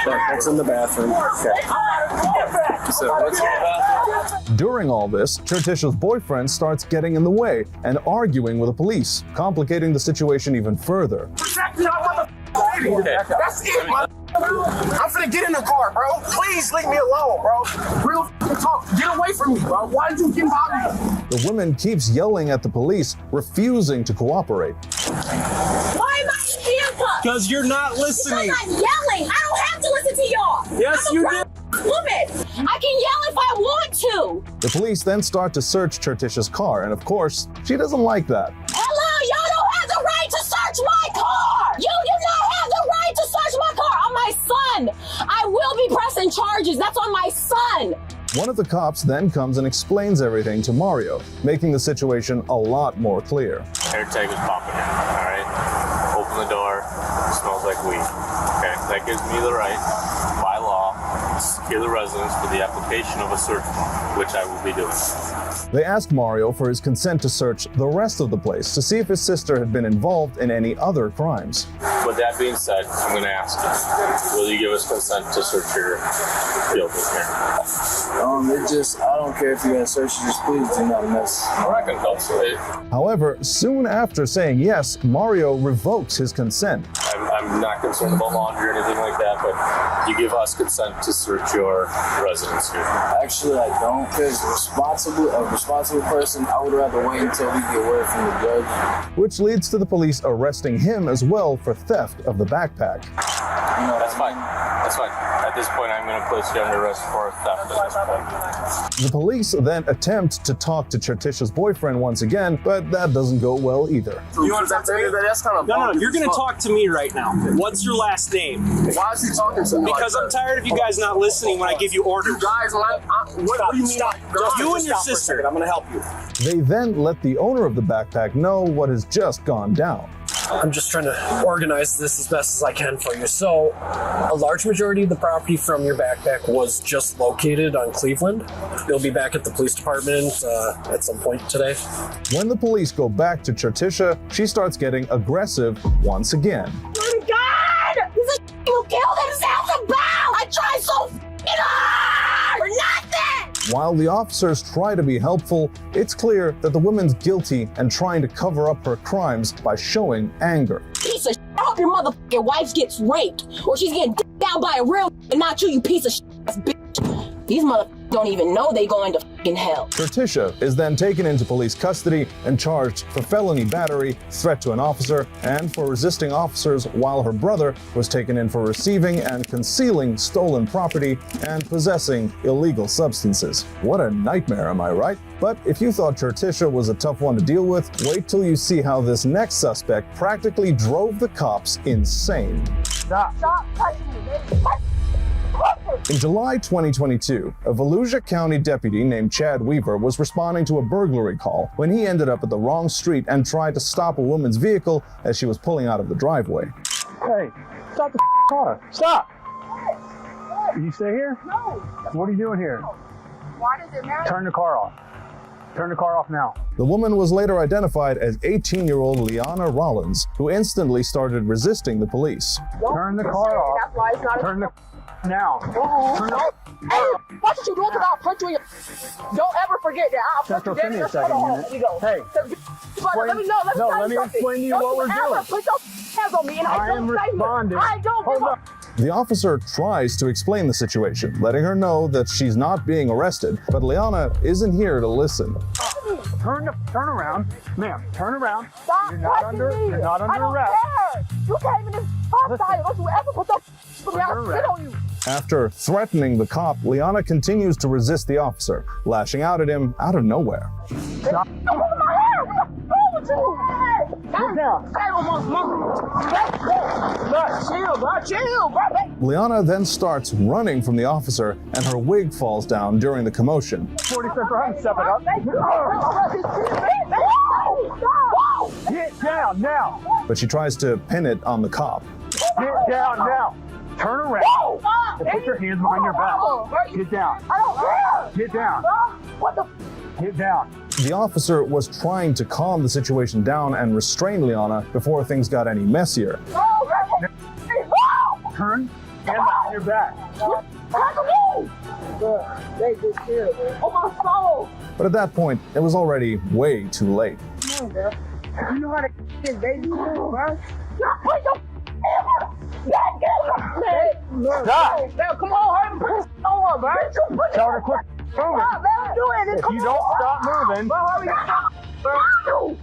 That's in the bathroom. Okay. So what's in the bathroom? During all this, Chertisha's boyfriend starts getting in the way and arguing with the police, complicating the situation even further. That's it, man. I'm finna get in the car, bro. Please leave me alone, bro. Real talk. Get away from me, bro. Why did you get by me? The woman keeps yelling at the police, refusing to cooperate. Why am I in handcuffs? Because you're not listening. Because I'm yelling. I don't have to listen to y'all. Yes, I'm you a grown woman. I can yell if I want to. The police then start to search Chertisha's car, and of course, she doesn't like that. Hello, y'all don't have the right to search my car. You do not have the right to search my car on my son. I will be pressing charges. That's on my son. One of the cops then comes and explains everything to Mario, making the situation a lot more clear. Air tag is popping in, all right? Open the door, it smells like weed. Okay, that gives me the right, by law, to secure the residence for the application of a search warrant, which I will be doing. They ask Mario for his consent to search the rest of the place to see if his sister had been involved in any other crimes. With that being said, I'm going to ask you, will you give us consent to search your building here? I don't care if you're gonna search it, just please do not mess. I'm not going to help you. However, soon after saying yes, Mario revokes his consent. I'm not concerned about laundry or anything like that, but you give us consent to search your residence here. Actually, I don't, because a responsible person, I would rather wait until we get word from the judge. Which leads to the police arresting him as well for theft of the backpack. That's fine. That's fine. At this point, I'm going to place you under arrest for theft at this point. The police then attempt to talk to Chertisha's boyfriend once again, but that doesn't go well either. You want to talk to me? That's kind of no, you're going to talk to me right now. What's your last name? Why is he talking to me? Because I'm tired of you guys not listening when I give you orders. You guys, what do you mean? Stop. You and your sister. I'm going to help you. They then let the owner of the backpack know what has just gone down. I'm just trying to organize this as best as I can for you. So, a large majority of the property from your backpack was just located on Cleveland. It'll be back at the police department at some point today. When the police go back to Chertisha, she starts getting aggressive once again. Oh my God! This is who killed himself about! I tried so hard for nothing! While the officers try to be helpful, it's clear that the woman's guilty and trying to cover up her crimes by showing anger. Piece of shit. I hope your motherfucking wife gets raped, or she's getting down by a real and not you piece of shit, bitch. These motherfuckers don't even know they going to fucking hell. Chertisha is then taken into police custody and charged for felony battery, threat to an officer, and for resisting officers, while her brother was taken in for receiving and concealing stolen property and possessing illegal substances. What a nightmare, am I right? But if you thought Chertisha was a tough one to deal with, wait till you see how this next suspect practically drove the cops insane. Stop touching me, baby. In July 2022, a Volusia County deputy named Chad Weaver was responding to a burglary call when he ended up at the wrong street and tried to stop a woman's vehicle as she was pulling out of the driveway. Hey, stop the car. Stop! Can you stay here? No. What are you doing here? Why does it matter? Turn the car off. Turn the car off now. The woman was later identified as 18-year-old Liana Rollins, who instantly started resisting the police. Turn the car off. That's why it's not now. Hey, what did you do? Because I'll punch you in your... Don't ever forget that. I'll punch you Send me a second. Let me go. Hey. Let me know. Let me explain to you what we're doing. Put your hands on me and I am responding. I don't give up. The officer tries to explain the situation, letting her know that she's not being arrested, but Liana isn't here to listen. Turn around. Ma'am, turn around. Stop You're not under arrest. Care. You came in this hostile. Don't you ever put the spit on you. After threatening the cop, Liana continues to resist the officer, lashing out at him out of nowhere. Stop. Get down. Chill, bro. Liana then starts running from the officer, and her wig falls down during the commotion. 40 cents for him. Step it up. Get down now. But she tries to pin it on the cop. Get down now. Turn around. And put your hands behind your back. Get down. I don't care. Get down. What the? Get down. The officer was trying to calm the situation down and restrain Liana before things got any messier. Turn hands behind your back. They just killed. Oh my soul. But at that point, it was already way too late. Come on, bro. You know how to get baby, bro. Put your Stop. Now, come on, hurry, put on, bro. Tell her to quit moving. If you don't stop moving,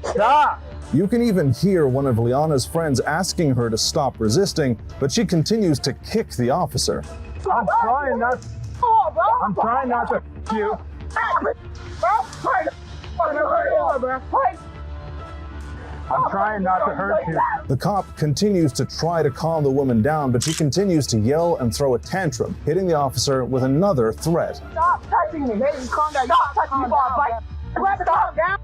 stop. You can even hear one of Liana's friends asking her to stop resisting, but she continues to kick the officer. I'm trying not to you. I'm trying not to hurt you. The cop continues to try to calm the woman down, but she continues to yell and throw a tantrum, hitting the officer with another threat. Stop touching me, baby. Calm down. Stop touching me before I bite. Stop down.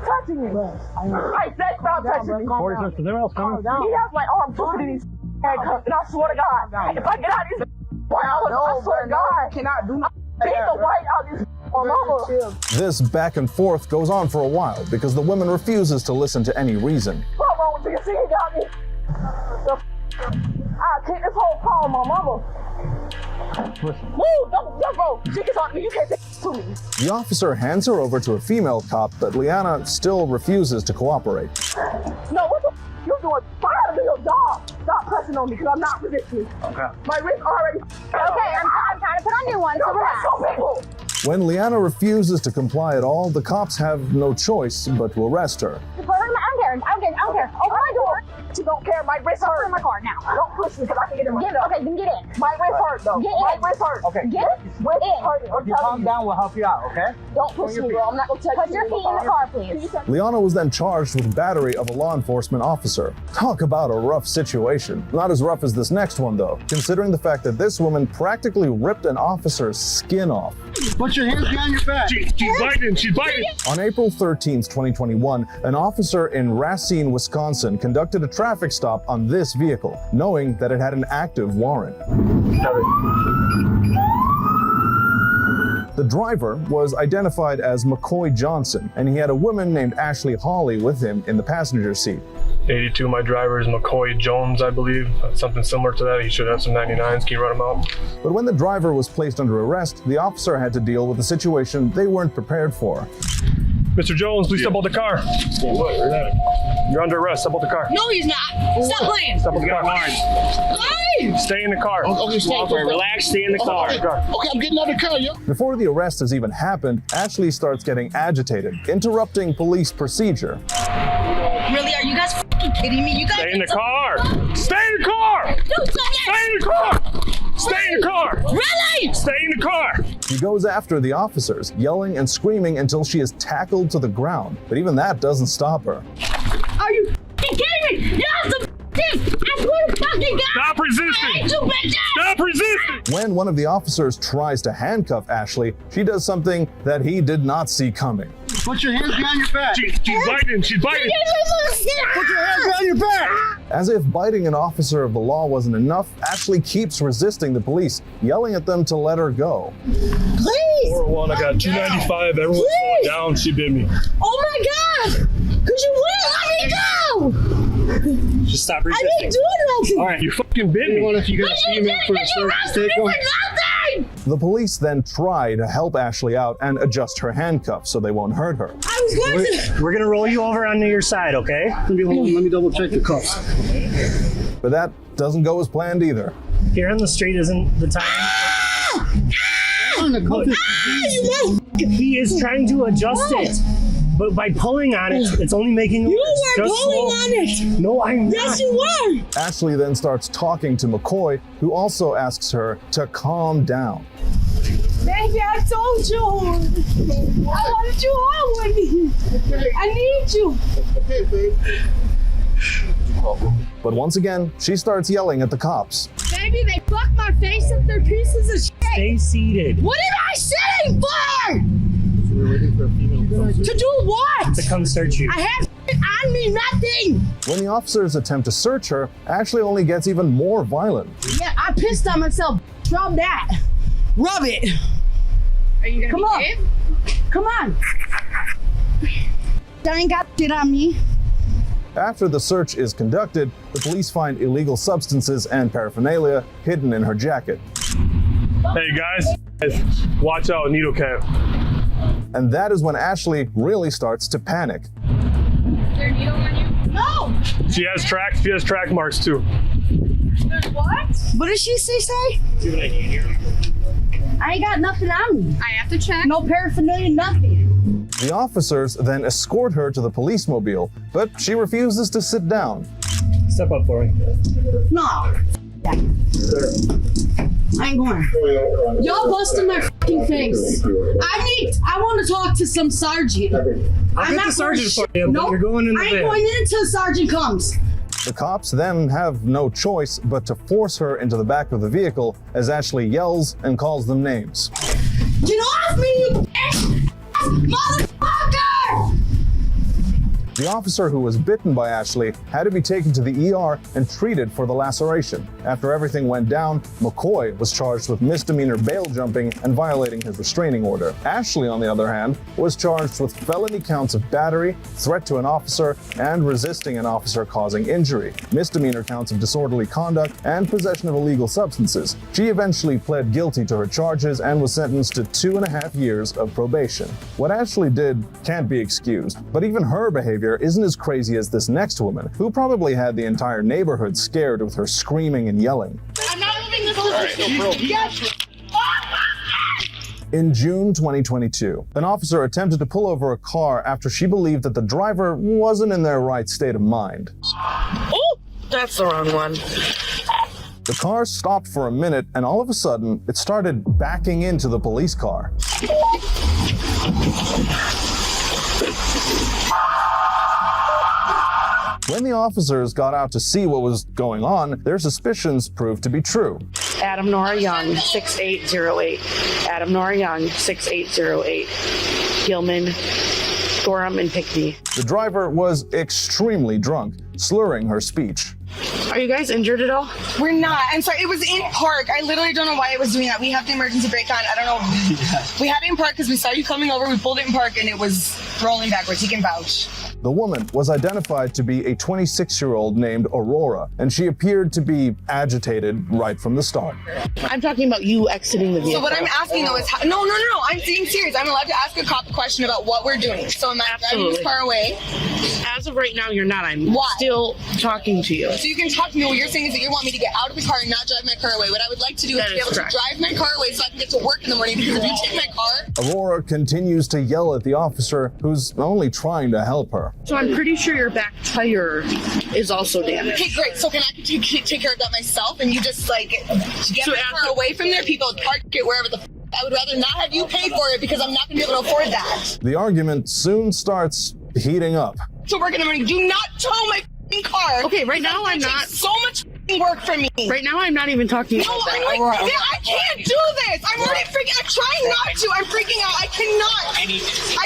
Touching me. I said stop touching me. 40 cents. Is anyone else coming? He has my arm twisted in these handcuffs, and I swear to God, if I get out of these I swear to God, I cannot do nothing. Beat the white out of these mama. This back and forth goes on for a while because the woman refuses to listen to any reason. What's wrong with you? See, he got me. I'll kick this whole car on my mama. Listen. Move! Don't go! She can talk to me. You can't take it to me. The officer hands her over to a female cop, but Liana still refuses to cooperate. No, what the you doing? Find out to do your job. Stop pressing on me because I'm not resisting. Okay. My wrist already. Okay, I'm trying to put on new ones. So relax. When Liana refuses to comply at all, the cops have no choice but to arrest her. I don't care. Open my door. You don't care. My wrist hurt. Open my car now. Don't push me because I can get in my Get in. Okay, then get in. My wrist hurt though. Get in. My wrist hurt. Okay. Get in. If you calm down, we'll help you out, okay? Don't push me, bro. I'm not gonna tell you. Put your feet in the car, please. Liana was then charged with battery of a law enforcement officer. Talk about a rough situation. Not as rough as this next one, though, considering the fact that this woman practically ripped an officer's skin off. Put your hands behind your back. She's biting. On April 13th, 2021, an officer in Racine, Wisconsin conducted a traffic stop on this vehicle, knowing that it had an active warrant. The driver was identified as McCoy Johnson, and he had a woman named Ashley Hawley with him in the passenger seat. 82, my driver is McCoy Jones, I believe. Something similar to that. He should have some 99s. Can you run them out? But when the driver was placed under arrest, the officer had to deal with a situation they weren't prepared for. Mr. Jones, please step out the car. You're under arrest. Step out the car. No, he's not. Stop playing. Step out the car. Why? Stay in the car. Okay, relax. Stay in the car. Okay, I'm getting out of the car, yo. Before the arrest has even happened, Ashley starts getting agitated, interrupting police procedure. Really? Are you guys fucking kidding me? You guys Stay in the car. Stay in the car. Do something. Stay in the car. Stay in the car. Really? Stay in the car. She goes after the officers, yelling and screaming until she is tackled to the ground. But even that doesn't stop her. Are you fucking kidding me? Yes, the I swear to fucking God. Stop resisting. I hate you, bitches. Stop resisting. When one of the officers tries to handcuff Ashley, she does something that he did not see coming. Put your hands behind your back. She's biting. She's biting. Put your hands behind your back. As if biting an officer of the law wasn't enough, Ashley keeps resisting the police, yelling at them to let her go. Please. 4-1, I got 295. Everyone's going down. She bit me. Oh my God. Could you wouldn't let me go? Just stop resisting. I didn't do nothing. All right. You fucking bit me. If you got an email for a search, take them. The police then try to help Ashley out and adjust her handcuffs so they won't hurt her. I was going to. We're gonna roll you over onto your side, okay? Let me double check the cuffs. But that doesn't go as planned either. Here on the street isn't the time. He is trying to adjust it. But by pulling on it, it's only making it You worse. were Just pulling slow. on it. No, I'm not. Yes, you were. Ashley then starts talking to McCoy, who also asks her to calm down. Baby, I told you. I wanted you home with me. I need you. Okay, babe. But once again, she starts yelling at the cops. Baby, they fucked my face up. They're pieces of shit. Stay seated. What am I sitting for? We're waiting for a female To do what? to come search you. I have shit on me, nothing. When the officers attempt to search her, Ashley only gets even more violent. Yeah, I pissed on myself. Rub that. Rub it. Are you gonna Come on. Come on. That ain't got shit on me. After the search is conducted, the police find illegal substances and paraphernalia hidden in her jacket. Hey guys, watch out, needle cap. And that is when Ashley really starts to panic. Is there a needle on you? No. She has track marks too. There's what? What did she say? See what I need here? I ain't got nothing on me. I have to check. No paraphernalia, nothing. The officers then escort her to the police mobile, but she refuses to sit down. Step up for me. No. I ain't going. Y'all busted my fucking face. I want to talk to some sergeant. I'll get the sergeant for you, but you're going in the I ain't van. going in until the sergeant comes. The cops then have no choice but to force her into the back of the vehicle as Ashley yells and calls them names. Get off me, you bitch! Motherfucker! The officer who was bitten by Ashley had to be taken to the ER and treated for the laceration. After everything went down, McCoy was charged with misdemeanor bail jumping and violating his restraining order. Ashley, on the other hand, was charged with felony counts of battery, threat to an officer, and resisting an officer causing injury, misdemeanor counts of disorderly conduct, and possession of illegal substances. She eventually pled guilty to her charges and was sentenced to 2.5 years of probation. What Ashley did can't be excused, but even her behavior isn't as crazy as this next woman, who probably had the entire neighborhood scared with her screaming and yelling. I'm not moving this In June 2022, an officer attempted to pull over a car after she believed that the driver wasn't in their right state of mind. Oh, that's the wrong one. The car stopped for a minute, and all of a sudden, it started backing into the police car. When the officers got out to see what was going on, their suspicions proved to be true. Adam Nora Young, 6808. Adam Nora Young, 6808. Gilman, Gorham, and Pickney. The driver was extremely drunk, slurring her speech. Are you guys injured at all? We're not. I'm sorry. It was in park. I literally don't know why it was doing that. We have the emergency brake on. I don't know. Yeah. We had it in park because we saw you coming over. We pulled it in park and it was rolling backwards. He can vouch. The woman was identified to be a 26-year-old named Aurora, and she appeared to be agitated right from the start. I'm talking about you exiting the vehicle. So what I'm asking though is, no. I'm being serious. I'm allowed to ask a cop a question about what we're doing. So am I driving this car away? As of right now, you're not. I'm still talking to you. So you can talk to me. What you're saying is that you want me to get out of the car and not drive my car away. What I would like to do is to be able to drive my car away so I can get to work in the morning, because if you take my car... Aurora continues to yell at the officer, who's only trying to help her. So I'm pretty sure your back tire is also damaged. Okay, great. So can I take care of that myself, and you just like get my car away from there? People park it wherever the I would rather not have you pay for it because I'm not going to be able to afford that. The argument soon starts heating up. So work in the morning. Do not tow my car. Okay, right now I'm not. So much work for me. Right now I'm not even talking about that. No, I can't do this. I'm already freaking. I'm trying not to. I'm freaking out. I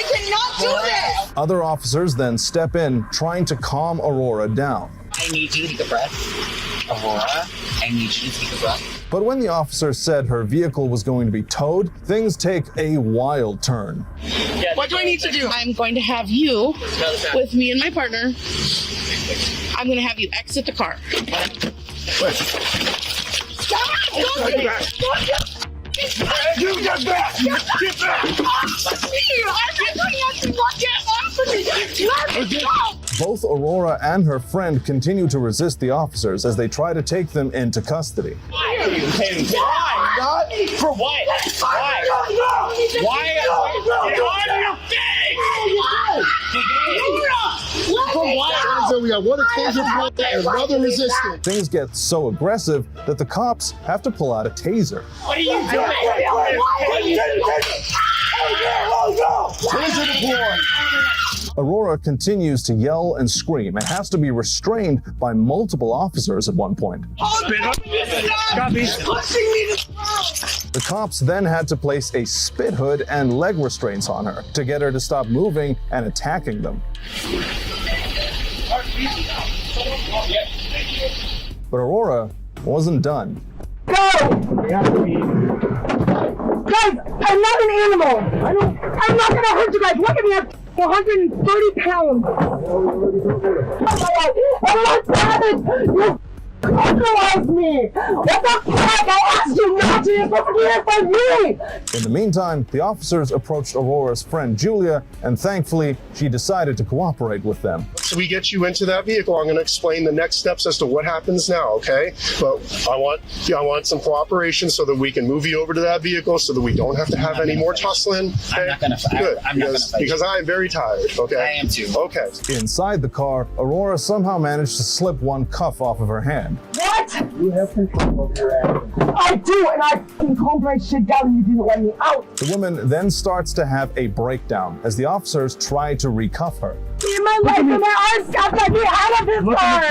cannot do this. Other officers then step in, trying to calm Aurora down. I need you to take a breath. Aurora, I need you to take a breath. But when the officer said her vehicle was going to be towed, things take a wild turn. What do I need to do? I'm going to have you with me and my partner I'm going to have you exit the car. You get back! Get back! Both Aurora and her friend continue to resist the officers as they try to take them into custody. Why? For what? Why? Why? Get on your face! For what? We have one taser and another resistant. Things get so aggressive that the cops have to pull out a taser. What are you doing? Taser deployed. Aurora continues to yell and scream and has to be restrained by multiple officers at one point. The cops then had to place a spit hood and leg restraints on her to get her to stop moving and attacking them. But Aurora wasn't done. Go! Guys, I'm not an animal. I'm not gonna hurt you guys. Look at me. I'm 130 pounds. I'm not savage. You compromised me. What the fuck? I asked you not to. You're supposed to do that for me. In the meantime, the officers approached Aurora's friend Julia, and thankfully, she decided to cooperate with them. So we get you into that vehicle. I'm going to explain the next steps as to what happens now, okay? But I want some cooperation so that we can move you over to that vehicle so that we don't have to have any more tussling. Okay? I'm not going to fight. Good, I'm not going to fight. because I am very tired, okay? I am too. Okay. Inside the car, Aurora somehow managed to slip one cuff off of her hand. What? You have control over your actions. I do, and I can calm my shit down and you didn't let me out. The woman then starts to have a breakdown as the officers try to recuff her. In my life and my arms got me out of this car.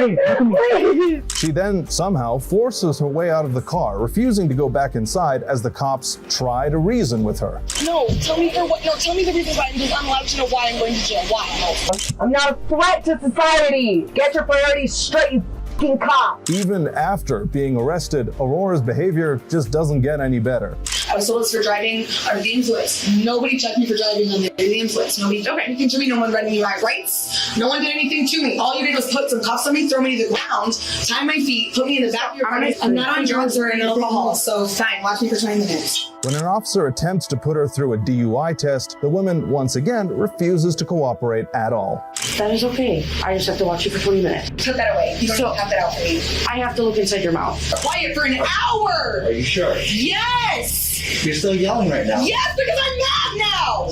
Please. She then somehow forces her way out of the car, refusing to go back inside as the cops try to reason with her. No, tell me for what? No, tell me the reason why, because I'm allowed to know why I'm going to jail. Why? I'm not a threat to society. Get your priorities straight, you f***ing cop. Even after being arrested, Aurora's behavior just doesn't get any better. I was told it's for driving under the influence. Nobody checked me for driving under the influence. Nobody did anything to me. No one read me my rights. No one did anything to me. All you did was put some cuffs on me, throw me to the ground, tie my feet, put me in the back of your car. I'm not on drugs or in alcohol, so fine. Watch me for 20 minutes. When an officer attempts to put her through a DUI test, the woman once again refuses to cooperate at all. That is okay. I just have to watch you for 20 minutes. Put that away. You don't have that out for me. I have to look inside your mouth. Quiet for an hour! Are you sure? Yes! You're still yelling right now. Yes, because I'm mad now!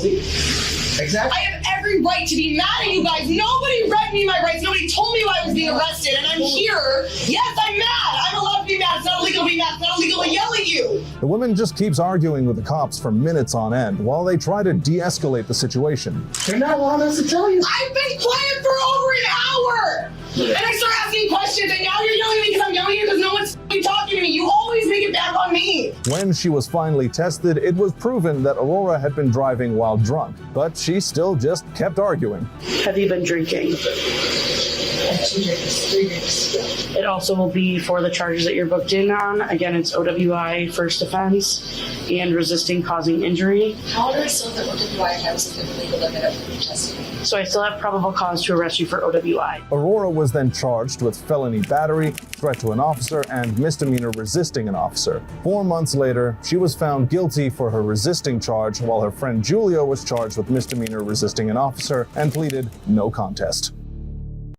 Exactly. I have every right to be mad at you guys. Nobody read me my rights. Nobody told me why I was being arrested, and I'm here. Yes, I'm mad. I'm allowed to be mad. It's not illegal to be mad. It's not illegal to yell at you. The woman just keeps arguing with the cops for minutes on end while they try to de-escalate the situation. You're not allowed us to tell you. I've been quiet for over an hour. And I start asking questions, and now you're yelling at me because I'm yelling at you because no one's talking to me. You always make it back on me. When she was finally tested, it was proven that Aurora had been driving while drunk, but she still just kept arguing. Have you been drinking? 2 drinks, 3 drinks. It also will be for the charges that you're booked in on. Again, it's OWI first offense and resisting causing injury. How do I still have OWI if I was within the legal limit of testing? So I still have probable cause to arrest you for OWI. Aurora was then charged with felony battery, threat to an officer, and misdemeanor resisting an officer. 4 months later, she was found guilty for her resisting charge, while her friend Julia was charged with misdemeanor resisting an officer and pleaded no contest.